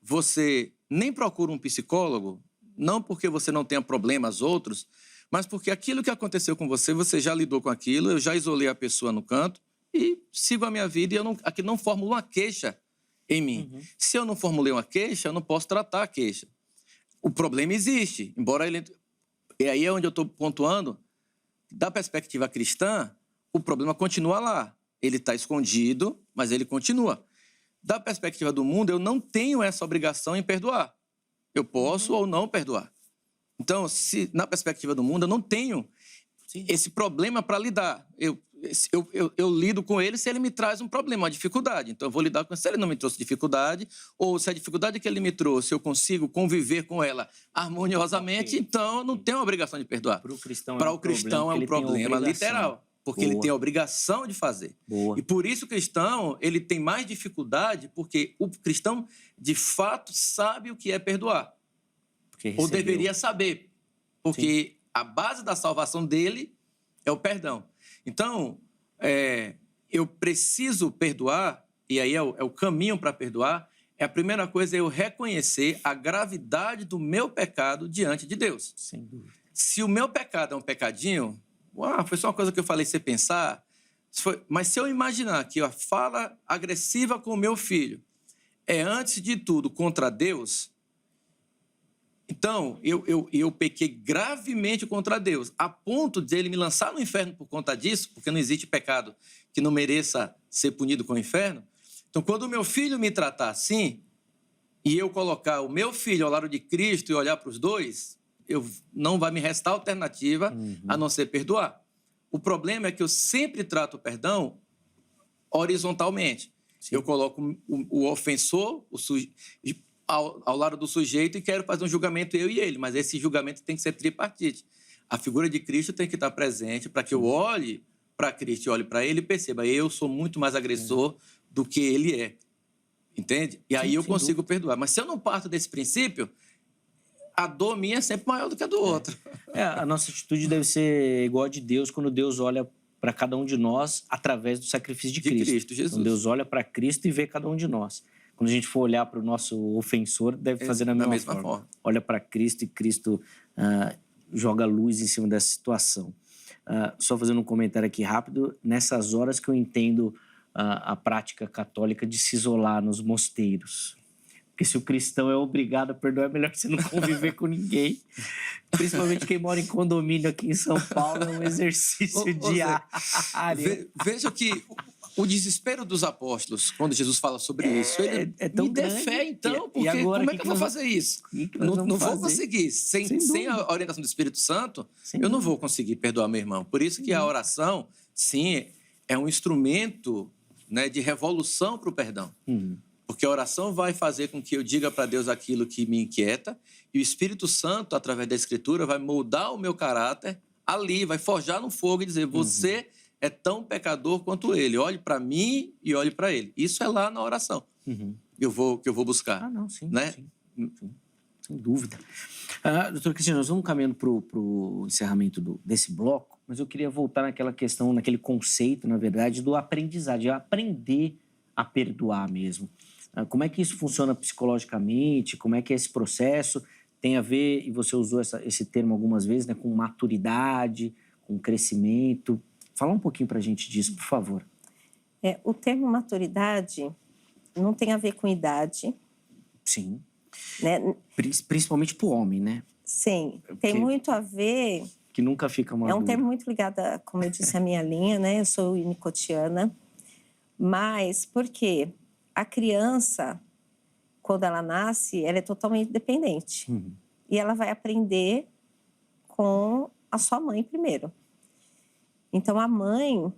você nem procura um psicólogo, não porque você não tenha problemas outros, mas porque aquilo que aconteceu com você, você já lidou com aquilo, eu já isolei a pessoa no canto e sigo a minha vida e aqui não formulo uma queixa em mim. Se eu não formulei uma queixa, eu não posso tratar a queixa. O problema existe, embora ele... E aí é onde eu estou pontuando, da perspectiva cristã, o problema continua lá. Ele está escondido, mas ele continua. Da perspectiva do mundo, eu não tenho essa obrigação em perdoar. Eu posso ou não perdoar. Então, se na perspectiva do mundo, eu não tenho esse problema para lidar. Eu lido com ele se ele me traz um problema, uma dificuldade. Então, eu vou lidar com ele se ele não me trouxe dificuldade, ou se a dificuldade que ele me trouxe, eu consigo conviver com ela harmoniosamente, então eu não tenho a obrigação de perdoar. Para o cristão é um problema literal, porque ele tem a obrigação de fazer. Boa. E por isso o cristão ele tem mais dificuldade, porque o cristão, de fato, sabe o que é perdoar. Ou deveria saber, porque a base da salvação dele é o perdão. Então, eu preciso perdoar, e aí é o caminho para perdoar, a primeira coisa é eu reconhecer a gravidade do meu pecado diante de Deus. Sem dúvida. Se o meu pecado é um pecadinho, foi só uma coisa que eu falei sem pensar, mas se eu imaginar que a fala agressiva com o meu filho é, antes de tudo, contra Deus... Então, eu pequei gravemente contra Deus, a ponto de ele me lançar no inferno por conta disso, porque não existe pecado que não mereça ser punido com o inferno. Então, quando o meu filho me tratar assim, e eu colocar o meu filho ao lado de Cristo e olhar para os dois, não vai me restar alternativa a não ser perdoar. O problema é que eu sempre trato o perdão horizontalmente. Sim. Eu coloco o ofensor, ao lado do sujeito e quero fazer um julgamento eu e ele, mas esse julgamento tem que ser tripartite. A figura de Cristo tem que estar presente para que eu olhe para Cristo e olhe para ele e perceba, eu sou muito mais agressor do que ele é. Entende? E aí eu consigo perdoar. Mas se eu não parto desse princípio, a dor minha é sempre maior do que a do outro. A nossa atitude deve ser igual a de Deus quando Deus olha para cada um de nós através do sacrifício de Cristo. Cristo Jesus. Então, Deus olha para Cristo e vê cada um de nós. Quando a gente for olhar para o nosso ofensor, deve fazer da mesma forma. Olha para Cristo e Cristo joga luz em cima dessa situação. Só fazendo um comentário aqui rápido, nessas horas que eu entendo a prática católica de se isolar nos mosteiros. Porque se o cristão é obrigado a perdoar, é melhor você não conviver com ninguém. Principalmente quem mora em condomínio aqui em São Paulo, é um exercício diário. Veja que o desespero dos apóstolos, quando Jesus fala sobre isso, ele tão me dê grande. fé, então, porque agora, como é que eu vou fazer isso? Não vou conseguir. Sem a orientação do Espírito Santo, eu não vou conseguir perdoar meu irmão. Por isso que a oração, sim, é um instrumento, né, de revolução para o perdão. Porque a oração vai fazer com que eu diga para Deus aquilo que me inquieta e o Espírito Santo, através da Escritura, vai moldar o meu caráter ali, vai forjar no fogo e dizer, você é tão pecador quanto ele. Olhe para mim e olhe para ele. Isso é lá na oração que eu vou buscar. Sim, né? sim. Sem dúvida. Doutora Cristina, nós vamos caminhando para o encerramento desse bloco, mas eu queria voltar naquela questão, naquele conceito, na verdade, do aprendizado, de aprender a perdoar mesmo. Como é que isso funciona psicologicamente? Como é que é esse processo? Tem a ver, e você usou esse termo algumas vezes, né, com maturidade, com crescimento. Fala um pouquinho para a gente disso, por favor. O termo maturidade não tem a ver com idade. Sim. Né? Principalmente para o homem, né? Sim. Tem muito a ver... Que nunca fica maduro. É um termo muito ligado, como eu disse, à minha linha, né? Eu sou unicotiana. Mas por quê? A criança, quando ela nasce, ela é totalmente dependente. E ela vai aprender com a sua mãe primeiro. Então, a mãe,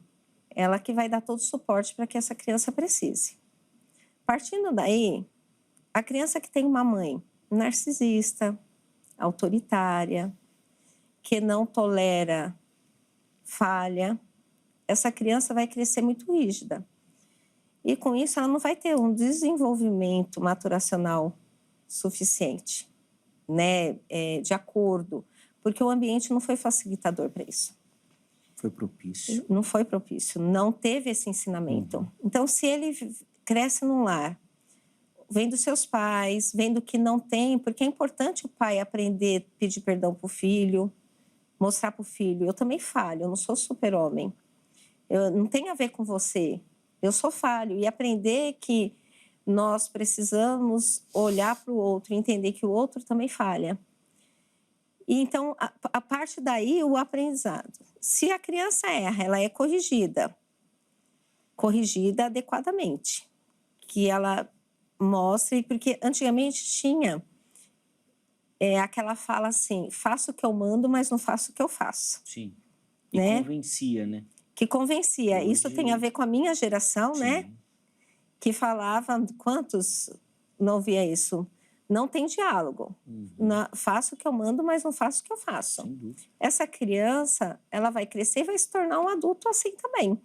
ela que vai dar todo o suporte para que essa criança precise. Partindo daí, a criança que tem uma mãe narcisista, autoritária, que não tolera falha, essa criança vai crescer muito rígida. E, com isso, ela não vai ter um desenvolvimento maturacional suficiente, né? De acordo, porque o ambiente não foi facilitador para isso. Foi propício. Não foi propício, não teve esse ensinamento. Então, se ele cresce num lar, vendo seus pais, vendo que não tem, porque é importante o pai aprender a pedir perdão para o filho, mostrar para o filho, eu também falho, eu não sou super-homem. Não tem a ver com você, eu sou falho. E aprender que nós precisamos olhar para o outro e entender que o outro também falha. E então, a partir daí, o aprendizado. Se a criança erra, ela é corrigida adequadamente. Que ela mostre, porque antigamente tinha aquela fala assim, faço o que eu mando, mas não faço o que eu faço. Sim, e né? Convencia, né? Que convencia. Hoje... Isso tem a ver com a minha geração, Sim. né? Que falava, quantos não ouvia isso? Não tem diálogo. Faço o que eu mando, mas não faço o que eu faço. Sem dúvida. Essa criança, ela vai crescer e vai se tornar um adulto assim também.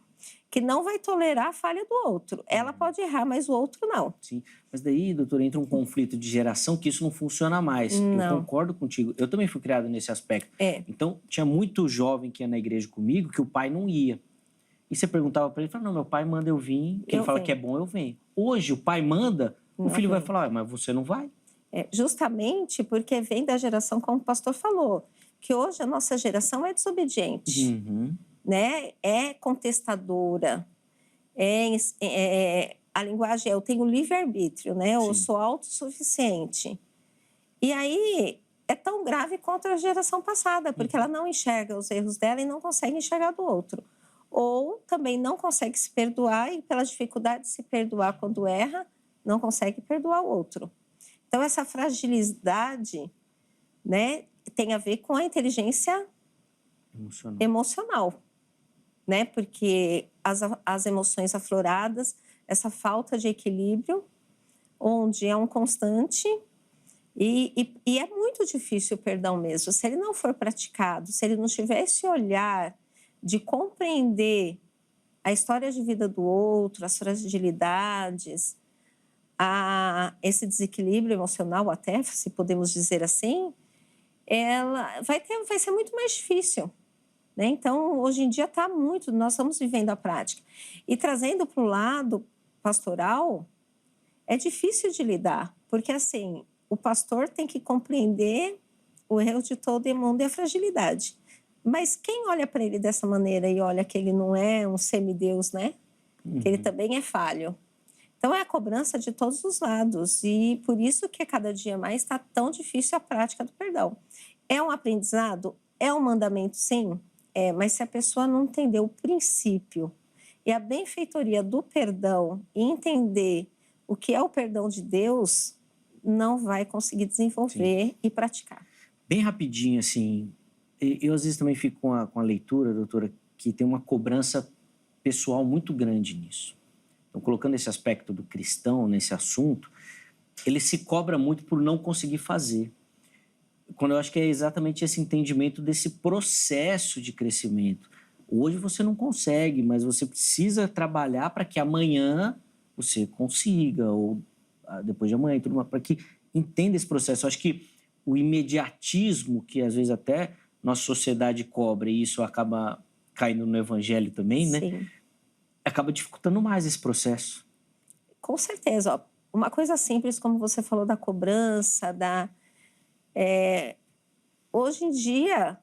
Que não vai tolerar a falha do outro. Ela pode errar, mas o outro não. Sim, mas daí, doutora, entra um conflito de geração que isso não funciona mais. Não. Eu concordo contigo. Eu também fui criado nesse aspecto. Então, tinha muito jovem que ia na igreja comigo que o pai não ia. E você perguntava para ele, falava, não, meu pai manda eu vir. Ele fala que é bom, eu venho. Hoje, o pai manda, o filho vai falar, mas você não vai. Justamente porque vem da geração, como o pastor falou, que hoje a nossa geração é desobediente. Né? É contestadora, a linguagem eu tenho livre-arbítrio, né? Eu sou autossuficiente. E aí é tão grave quanto a geração passada, porque ela não enxerga os erros dela e não consegue enxergar do outro. Ou também não consegue se perdoar e, pela dificuldade de se perdoar quando erra, não consegue perdoar o outro. Então, essa fragilidade, né, tem a ver com a inteligência emocional. Né? Porque as emoções afloradas, essa falta de equilíbrio, onde é um constante, e é muito difícil o perdão mesmo. Se ele não for praticado, se ele não tiver esse olhar de compreender a história de vida do outro, as fragilidades, esse desequilíbrio emocional até, se podemos dizer assim, vai ser muito mais difícil. né? Então, hoje em dia está muito, nós estamos vivendo a prática. E trazendo para o lado pastoral, é difícil de lidar, porque assim, o pastor tem que compreender o erro de todo mundo e a fragilidade. Mas quem olha para ele dessa maneira e olha que ele não é um semideus, né? Que ele também é falho. Então, é a cobrança de todos os lados. E por isso que cada dia mais está tão difícil a prática do perdão. É um aprendizado? É um mandamento, sim. É, mas se a pessoa não entender o princípio e a benfeitoria do perdão e entender o que é o perdão de Deus, não vai conseguir desenvolver e praticar. Bem rapidinho, assim, eu às vezes também fico com a leitura, doutora, que tem uma cobrança pessoal muito grande nisso. Então, colocando esse aspecto do cristão nesse assunto, ele se cobra muito por não conseguir fazer. Quando eu acho que é exatamente esse entendimento desse processo de crescimento. Hoje você não consegue, mas você precisa trabalhar para que amanhã você consiga, ou depois de amanhã, tudo mais, para que entenda esse processo. Eu acho que o imediatismo que às vezes até nossa sociedade cobra, e isso acaba caindo no evangelho também, né? Sim. Acaba dificultando mais esse processo. Com certeza. Ó, uma coisa simples, como você falou, da cobrança, hoje em dia,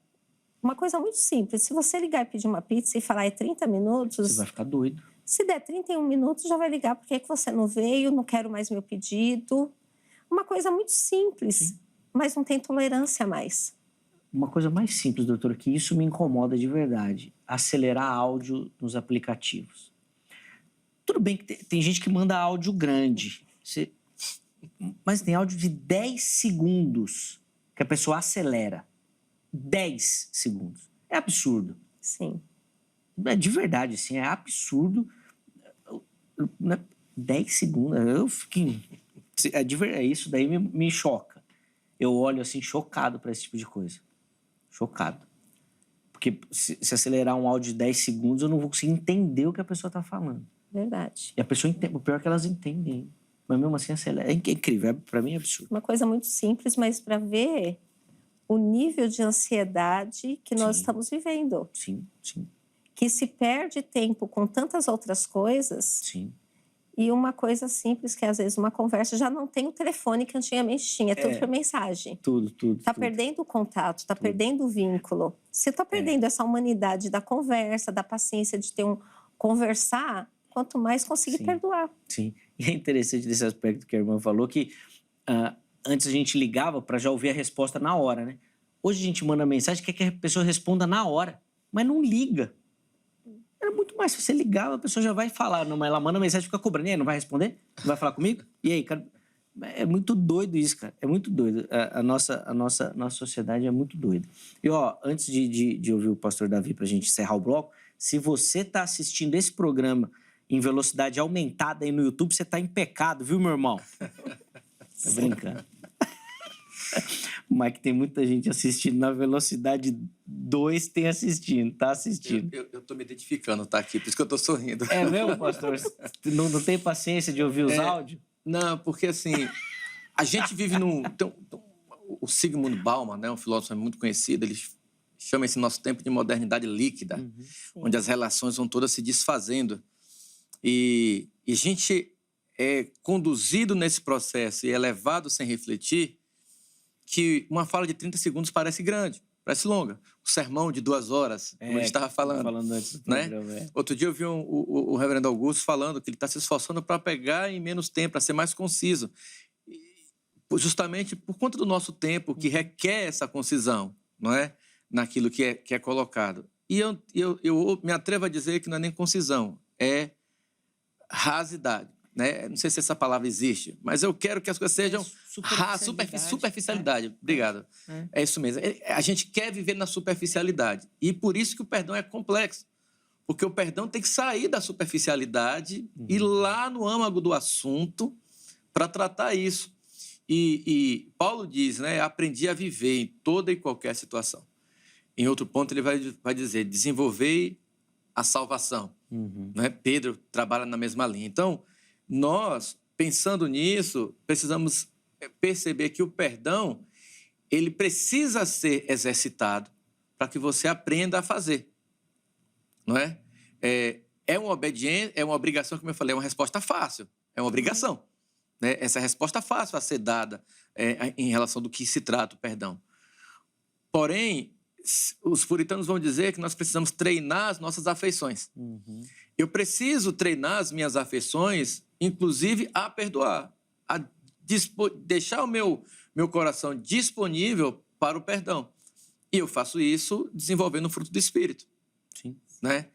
uma coisa muito simples. Se você ligar e pedir uma pizza e falar 30 minutos... Você vai ficar doido. Se der 31 minutos, já vai ligar. Por que você não veio? Não quero mais meu pedido. Uma coisa muito simples, Sim. Mas não tem tolerância mais. Uma coisa mais simples, doutora, que isso me incomoda de verdade. Acelerar áudio nos aplicativos. Tudo bem que tem gente que manda áudio grande, mas tem áudio de 10 segundos que a pessoa acelera. 10 segundos. É absurdo. Sim. É de verdade, assim, é absurdo. 10 segundos, eu fiquei... Isso daí me choca. Eu olho assim, chocado para esse tipo de coisa. Chocado. Porque se acelerar um áudio de 10 segundos, eu não vou conseguir entender o que a pessoa está falando. Verdade. E a pessoa entende, o pior é que elas entendem. Mas mesmo assim acelera. É incrível, para mim é absurdo. Uma coisa muito simples, mas para ver o nível de ansiedade que nós estamos vivendo. Sim, sim. Que se perde tempo com tantas outras coisas. Sim. E uma coisa simples, que às vezes uma conversa já não tem o telefone que antigamente tinha, tudo por mensagem. Tudo. Está perdendo o contato, está perdendo o vínculo. Se está perdendo essa humanidade da conversa, da paciência de ter conversar, quanto mais conseguir perdoar. Sim. E é interessante desse aspecto que a irmã falou, que antes a gente ligava para já ouvir a resposta na hora, né? Hoje a gente manda mensagem, quer que a pessoa responda na hora, mas não liga. Era muito mais, se você ligar, a pessoa já vai falar, não, mas ela manda mensagem e fica cobrando. E aí, não vai responder? Não vai falar comigo? E aí, cara? É muito doido isso, cara. É muito doido. A nossa sociedade é muito doida. E, ó, antes de ouvir o pastor Davi pra gente encerrar o bloco, se você tá assistindo esse programa em velocidade aumentada aí no YouTube, você tá em pecado, viu, meu irmão? Tá brincando. Mas que tem muita gente assistindo na velocidade 2, tá assistindo. Eu tô me identificando, tá aqui, por isso que eu tô sorrindo. É mesmo, pastor? Não tem paciência de ouvir os áudios? Não, porque assim, a gente vive num... Então, o Zygmunt Bauman, né, um filósofo muito conhecido, ele chama esse nosso tempo de modernidade líquida, onde as relações vão todas se desfazendo. E a gente é conduzido nesse processo e é levado sem refletir que uma fala de 30 segundos parece grande, parece longa. O sermão de 2 horas, como a gente estava falando antes do né? programa. Outro dia eu vi o reverendo Augusto falando que ele está se esforçando para pegar em menos tempo, para ser mais conciso. Justamente por conta do nosso tempo, que requer essa concisão, não é? Naquilo que é colocado. E eu me atrevo a dizer que não é nem concisão, é rasidade. Né? Não sei se essa palavra existe, mas eu quero que as coisas sejam superficialidade. Obrigado. É isso mesmo. A gente quer viver na superficialidade. E por isso que o perdão é complexo. Porque o perdão tem que sair da superficialidade e ir lá no âmago do assunto para tratar isso. E Paulo diz, né? Aprendi a viver em toda e qualquer situação. Em outro ponto, ele vai dizer, desenvolvei a salvação. Né? Pedro trabalha na mesma linha. Então, nós, pensando nisso, precisamos perceber que o perdão, ele precisa ser exercitado para que você aprenda a fazer, não é? É uma obediência, é uma obrigação, como eu falei, é uma resposta fácil, é uma obrigação, né? Essa é a resposta fácil a ser dada em relação do que se trata o perdão. Porém, os puritanos vão dizer que nós precisamos treinar as nossas afeições. Uhum. Eu preciso treinar as minhas afeições, inclusive a perdoar, a deixar o meu coração disponível para o perdão. E eu faço isso desenvolvendo o fruto do Espírito. Sim. Né?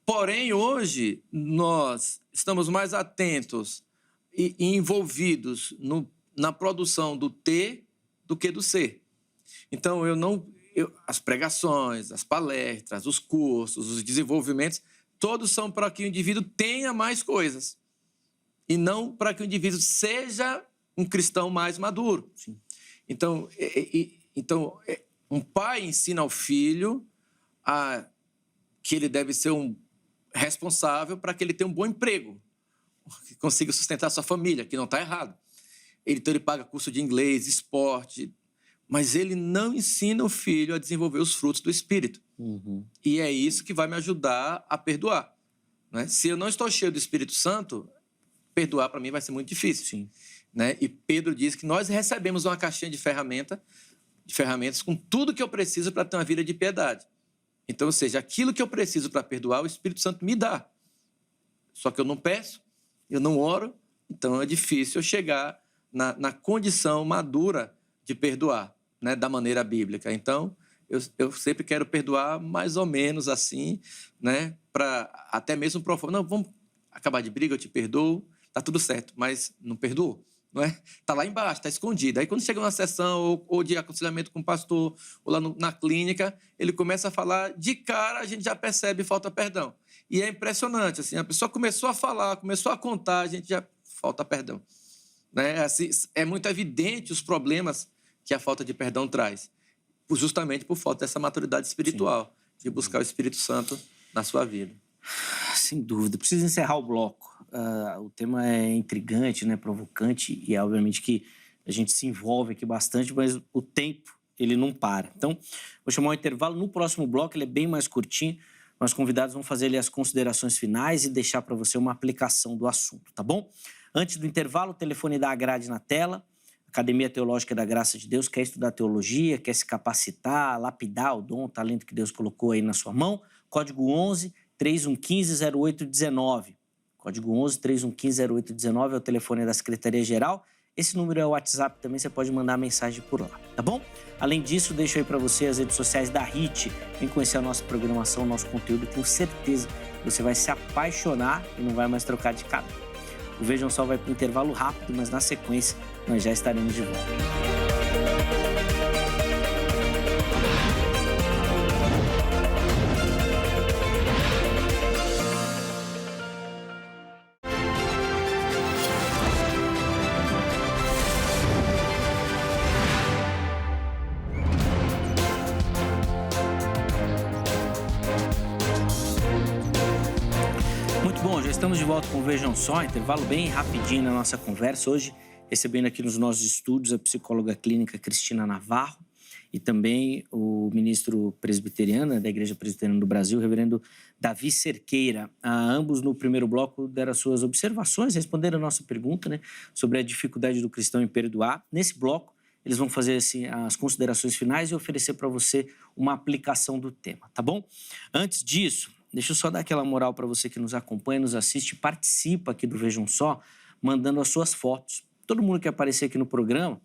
Porém, hoje, nós estamos mais atentos e envolvidos na produção do ter do que do ser. Então, as pregações, as palestras, os cursos, os desenvolvimentos, todos são para que o indivíduo tenha mais coisas e não para que o indivíduo seja um cristão mais maduro. Sim. Então, um pai ensina ao filho que ele deve ser um responsável para que ele tenha um bom emprego, que consiga sustentar sua família, que não está errado. Então, ele paga curso de inglês, esporte, mas ele não ensina o filho a desenvolver os frutos do Espírito. Uhum. E é isso que vai me ajudar a perdoar. Né? Se eu não estou cheio do Espírito Santo, perdoar para mim vai ser muito difícil. Sim. Né? E Pedro diz que nós recebemos uma caixinha de ferramentas com tudo que eu preciso para ter uma vida de piedade. Então, ou seja, aquilo que eu preciso para perdoar, o Espírito Santo me dá. Só que eu não peço, eu não oro, então é difícil eu chegar na condição madura de perdoar, né, da maneira bíblica. Então, eu sempre quero perdoar mais ou menos assim, né, para até mesmo não, vamos acabar de briga, eu te perdoo, tá tudo certo, mas não perdoou, não é? Tá lá embaixo, tá escondido. Aí quando chega uma sessão ou de aconselhamento com o pastor ou lá na clínica, ele começa a falar, de cara a gente já percebe falta perdão. E é impressionante, assim, a pessoa começou a falar, começou a contar, a gente já falta perdão. Né? Assim, é muito evidente os problemas que a falta de perdão traz, justamente por falta dessa maturidade espiritual, sim, de buscar o Espírito Santo na sua vida. Sem dúvida. Preciso encerrar o bloco. O tema é intrigante, né, provocante, e obviamente que a gente se envolve aqui bastante, mas o tempo, ele não para. Então, vou chamar um intervalo. No próximo bloco, ele é bem mais curtinho. Nós convidados vão fazer ali as considerações finais e deixar para você uma aplicação do assunto, tá bom? Antes do intervalo, o telefone da Agrade na tela. Academia Teológica da Graça de Deus, quer estudar teologia, quer se capacitar, lapidar o dom, o talento que Deus colocou aí na sua mão. Código 11 3115 0819. Código 11 3115 0819 é o telefone da Secretaria-Geral. Esse número é o WhatsApp também, você pode mandar mensagem por lá, tá bom? Além disso, deixo aí para você as redes sociais da HIT. Vem conhecer a nossa programação, o nosso conteúdo. Tenho certeza que você vai se apaixonar e não vai mais trocar de canal. O Vejam Só vai para o intervalo rápido, mas na sequência nós já estaremos de volta. Estamos de volta com o Vejam Só, intervalo bem rapidinho na nossa conversa. Hoje, recebendo aqui nos nossos estúdios a psicóloga clínica Cristina Navarro e também o ministro presbiteriano da Igreja Presbiteriana do Brasil, o reverendo Davi Cerqueira. Ambos, no primeiro bloco, deram as suas observações, responderam a nossa pergunta, né, sobre a dificuldade do cristão em perdoar. Nesse bloco, eles vão fazer assim, as considerações finais e oferecer para você uma aplicação do tema, tá bom? Antes disso, deixa eu só dar aquela moral para você que nos acompanha, nos assiste, participa aqui do Vejam Só, mandando as suas fotos. Todo mundo que aparecer aqui no programa,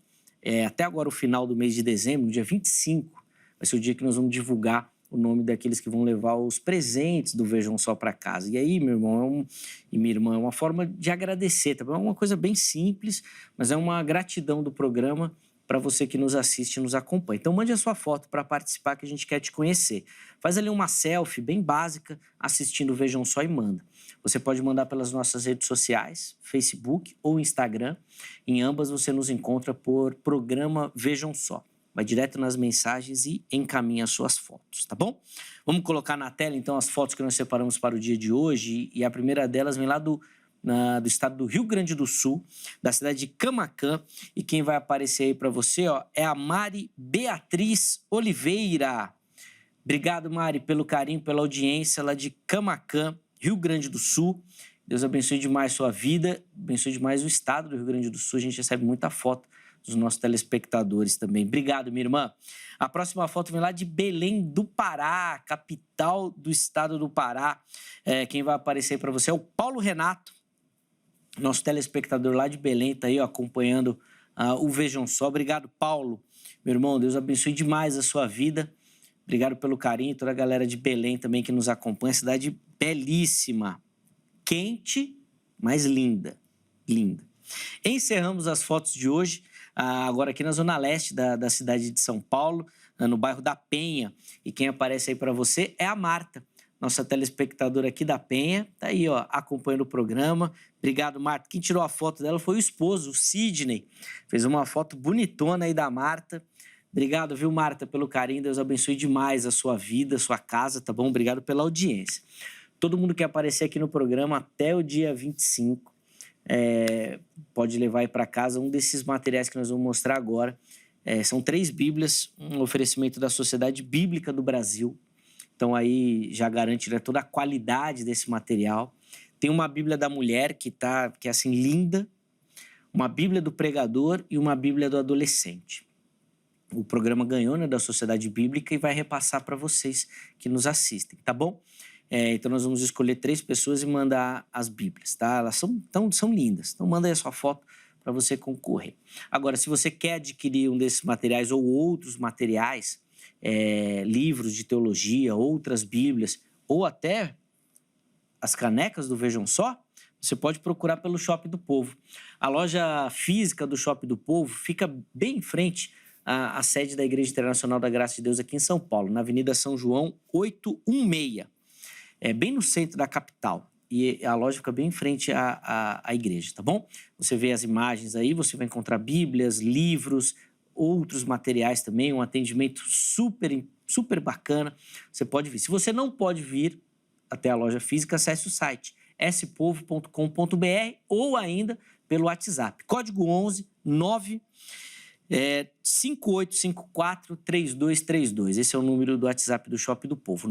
até agora o final do mês de dezembro, no dia 25, vai ser o dia que nós vamos divulgar o nome daqueles que vão levar os presentes do Vejam Só para casa. E aí, meu irmão e minha irmã, é uma forma de agradecer, tá? É uma coisa bem simples, mas é uma gratidão do programa para você que nos assiste e nos acompanha. Então, mande a sua foto para participar, que a gente quer te conhecer. Faz ali uma selfie bem básica, assistindo o Vejam Só e manda. Você pode mandar pelas nossas redes sociais, Facebook ou Instagram. Em ambas você nos encontra por programa Vejam Só. Vai direto nas mensagens e encaminha as suas fotos, tá bom? Vamos colocar na tela, então, as fotos que nós separamos para o dia de hoje. E a primeira delas vem lá do estado do Rio Grande do Sul, da cidade de Camaquã. E quem vai aparecer aí para você, ó, é a Mari Beatriz Oliveira. Obrigado, Mari, pelo carinho, pela audiência lá de Camaquã, Rio Grande do Sul. Deus abençoe demais sua vida, abençoe demais o estado do Rio Grande do Sul. A gente recebe muita foto dos nossos telespectadores também. Obrigado, minha irmã. A próxima foto vem lá de Belém do Pará, capital do estado do Pará. Quem vai aparecer para você é o Paulo Renato, nosso telespectador lá de Belém, está aí ó, acompanhando o Vejam Só. Obrigado, Paulo. Meu irmão, Deus abençoe demais a sua vida. Obrigado pelo carinho, toda a galera de Belém também que nos acompanha. Cidade belíssima, quente, mas linda, linda. Encerramos as fotos de hoje, agora aqui na zona leste da cidade de São Paulo, no bairro da Penha. E quem aparece aí para você é a Marta, nossa telespectadora aqui da Penha. Tá aí, ó, acompanhando o programa. Obrigado, Marta. Quem tirou a foto dela foi o esposo, o Sidney. Fez uma foto bonitona aí da Marta. Obrigado, viu, Marta, pelo carinho. Deus abençoe demais a sua vida, a sua casa, tá bom? Obrigado pela audiência. Todo mundo que aparecer aqui no programa até o dia 25 pode levar aí para casa um desses materiais que nós vamos mostrar agora. São 3 Bíblias, um oferecimento da Sociedade Bíblica do Brasil. Então aí já garante, né, toda a qualidade desse material. Tem uma Bíblia da mulher que é assim linda, uma Bíblia do pregador e uma Bíblia do adolescente. O programa ganhou, né, da Sociedade Bíblica e vai repassar para vocês que nos assistem, tá bom? Então nós vamos escolher 3 pessoas e mandar as Bíblias, tá? Elas são lindas, então manda aí a sua foto para você concorrer. Agora, se você quer adquirir um desses materiais ou outros materiais, livros de teologia, outras Bíblias, ou até as canecas do Vejam Só, você pode procurar pelo Shopping do Povo. A loja física do Shopping do Povo fica bem em frente à sede da Igreja Internacional da Graça de Deus aqui em São Paulo, na Avenida São João 816. Bem no centro da capital. E a loja fica bem em frente à igreja, tá bom? Você vê as imagens aí, você vai encontrar Bíblias, livros, outros materiais também, um atendimento super bacana. Você pode vir. Se você não pode vir até a loja física, acesse o site spovo.com.br ou ainda pelo WhatsApp. Código 11 9 5854-3232. Esse é o número do WhatsApp do Shopping do Povo.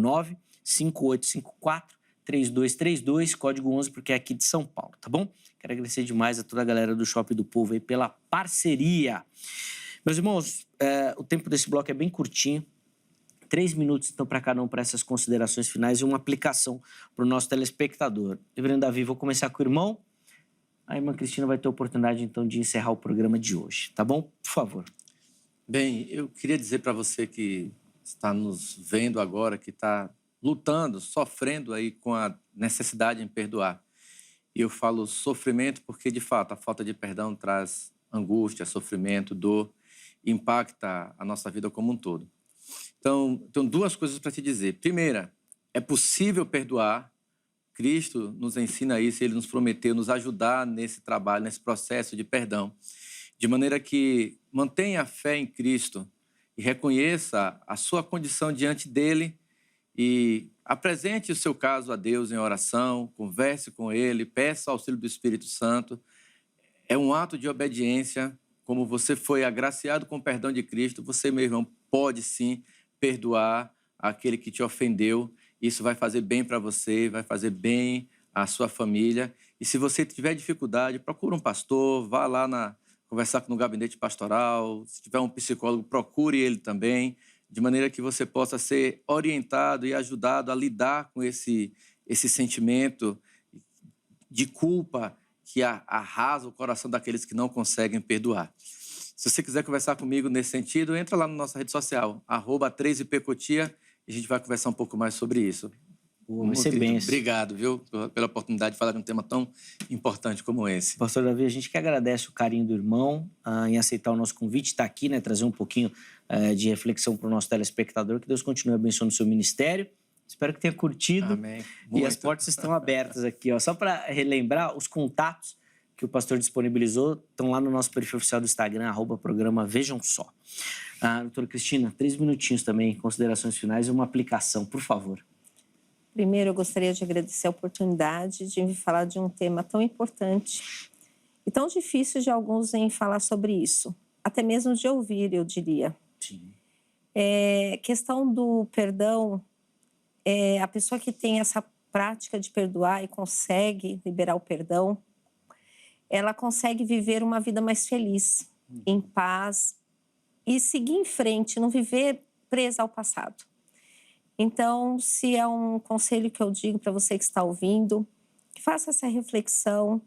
95854-3232, código 11, porque é aqui de São Paulo, tá bom? Quero agradecer demais a toda a galera do Shopping do Povo aí pela parceria. Meus irmãos, o tempo desse bloco é bem curtinho. 3 minutos, então, para cada um, para essas considerações finais e uma aplicação para o nosso telespectador. Reverendo Davi, vou começar com o irmão. A irmã Cristina vai ter a oportunidade, então, de encerrar o programa de hoje, tá bom? Por favor. Bem, eu queria dizer para você que está nos vendo agora, que está lutando, sofrendo aí com a necessidade em perdoar. E eu falo sofrimento porque, de fato, a falta de perdão traz angústia, sofrimento, dor, e impacta a nossa vida como um todo. Então, tenho 2 coisas para te dizer. Primeira, é possível perdoar. Cristo nos ensina isso, ele nos prometeu nos ajudar nesse trabalho, nesse processo de perdão, de maneira que mantenha a fé em Cristo e reconheça a sua condição diante dele e apresente o seu caso a Deus em oração, converse com ele, peça o auxílio do Espírito Santo. É um ato de obediência, como você foi agraciado com o perdão de Cristo, você, meu irmão, pode sim perdoar aquele que te ofendeu. Isso vai fazer bem para você, vai fazer bem à sua família. E se você tiver dificuldade, procure um pastor, vá lá conversar no gabinete pastoral. Se tiver um psicólogo, procure ele também, de maneira que você possa ser orientado e ajudado a lidar com esse sentimento de culpa que arrasa o coração daqueles que não conseguem perdoar. Se você quiser conversar comigo nesse sentido, entra lá na nossa rede social, @3ipcotia, e a gente vai conversar um pouco mais sobre isso. Vai ser bem. Obrigado, viu, pela oportunidade de falar de um tema tão importante como esse. Pastor Davi, a gente que agradece o carinho do irmão em aceitar o nosso convite, estar aqui, né, trazer um pouquinho de reflexão para o nosso telespectador. Que Deus continue abençoando o seu ministério. Espero que tenha curtido. Amém. E as portas estão abertas aqui, ó. Só para relembrar, os contatos que o pastor disponibilizou estão lá no nosso perfil oficial do Instagram, @programa Vejam Só. Doutora Cristina, 3 minutinhos também, considerações finais e uma aplicação, por favor. Primeiro, eu gostaria de agradecer a oportunidade de me falar de um tema tão importante e tão difícil de alguns em falar sobre isso. Até mesmo de ouvir, eu diria. Sim. Questão do perdão, a pessoa que tem essa prática de perdoar e consegue liberar o perdão, ela consegue viver uma vida mais feliz, em paz e seguir em frente, não viver presa ao passado. Então, se é um conselho que eu digo para você que está ouvindo, que faça essa reflexão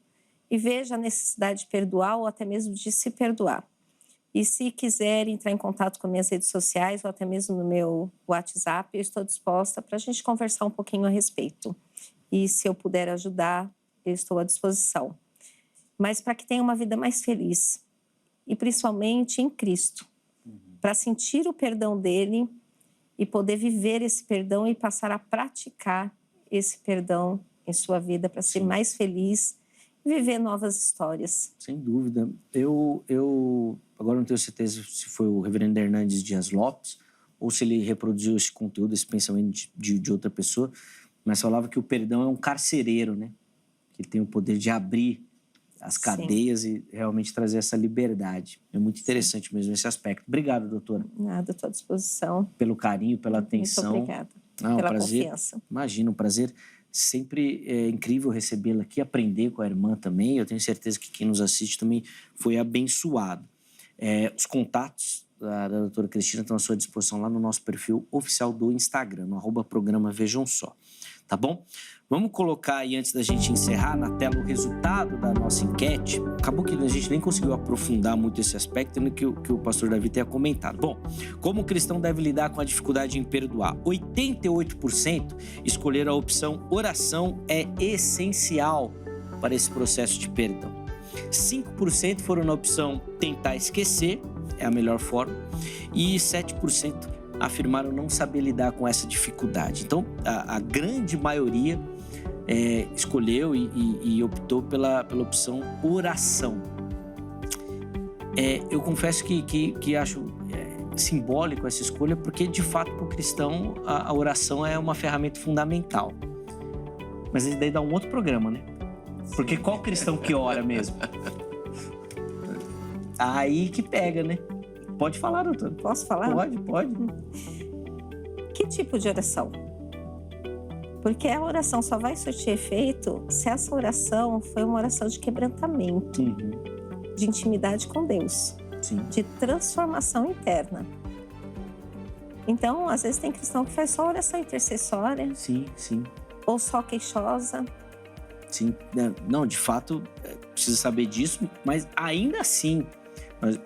e veja a necessidade de perdoar ou até mesmo de se perdoar. E se quiser entrar em contato com minhas redes sociais ou até mesmo no meu WhatsApp, eu estou disposta para a gente conversar um pouquinho a respeito. E se eu puder ajudar, eu estou à disposição. Mas para que tenha uma vida mais feliz e principalmente em Cristo, para sentir o perdão dele e poder viver esse perdão e passar a praticar esse perdão em sua vida para ser mais feliz e viver novas histórias. Sem dúvida. Eu agora não tenho certeza se foi o reverendo Hernandes Dias Lopes ou se ele reproduziu esse conteúdo, esse pensamento de outra pessoa, mas falava que o perdão é um carcereiro, né? Que ele tem o poder de abrir as cadeias e realmente trazer essa liberdade. É muito interessante mesmo esse aspecto. Obrigado, doutora. Nada, estou à disposição. Pelo carinho, pela atenção. Muito obrigada pela prazer, confiança. Imagina, um prazer. Sempre é incrível recebê-la aqui, aprender com a irmã também. Eu tenho certeza que quem nos assiste também foi abençoado. Os contatos da doutora Cristina estão à sua disposição lá no nosso perfil oficial do Instagram, no @programa Vejam Só. Tá bom? Vamos colocar aí, antes da gente encerrar, na tela o resultado da nossa enquete. Acabou que a gente nem conseguiu aprofundar muito esse aspecto, no que o pastor Davi tenha comentado. Bom, como o cristão deve lidar com a dificuldade em perdoar? 88% escolheram a opção oração é essencial para esse processo de perdão. 5% foram na opção tentar esquecer, é a melhor forma, e 7% afirmaram não saber lidar com essa dificuldade. Então, a grande maioria escolheu e optou pela opção oração. Eu confesso que acho simbólico essa escolha, porque, de fato, para o cristão, a oração é uma ferramenta fundamental. Mas isso daí dá um outro programa, né? Porque qual cristão que ora mesmo? Aí que pega, né? Pode falar, doutor. Posso falar? Pode. Que tipo de oração? Porque a oração só vai surtir efeito se essa oração foi uma oração de quebrantamento, de intimidade com Deus, de transformação interna. Então, às vezes tem cristão que faz só oração intercessória. Sim. Ou só queixosa. Sim. Não, de fato, precisa saber disso, mas ainda assim,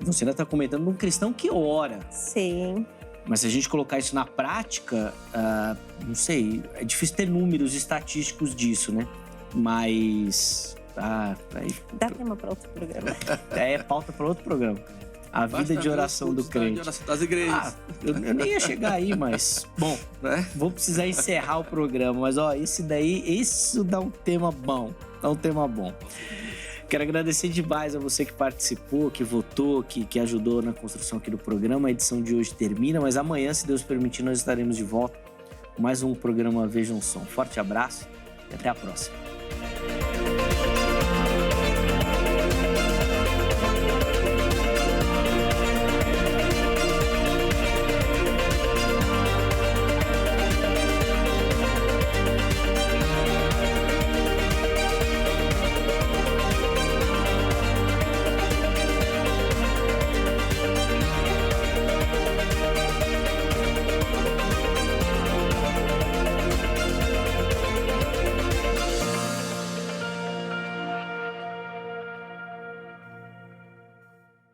você ainda está comentando de um cristão que ora. Sim. Mas se a gente colocar isso na prática, não sei, é difícil ter números estatísticos disso, né? Mas... Dá tema para outro programa. Pauta para outro programa. A vida de oração do crente. De oração das igrejas. Eu nem ia chegar aí, mas... Bom, vou precisar encerrar o programa. Mas, isso dá um tema bom. Quero agradecer demais a você que participou, que votou, que ajudou na construção aqui do programa. A edição de hoje termina, mas amanhã, se Deus permitir, nós estaremos de volta com mais um programa Vejam Só. Forte abraço e até a próxima.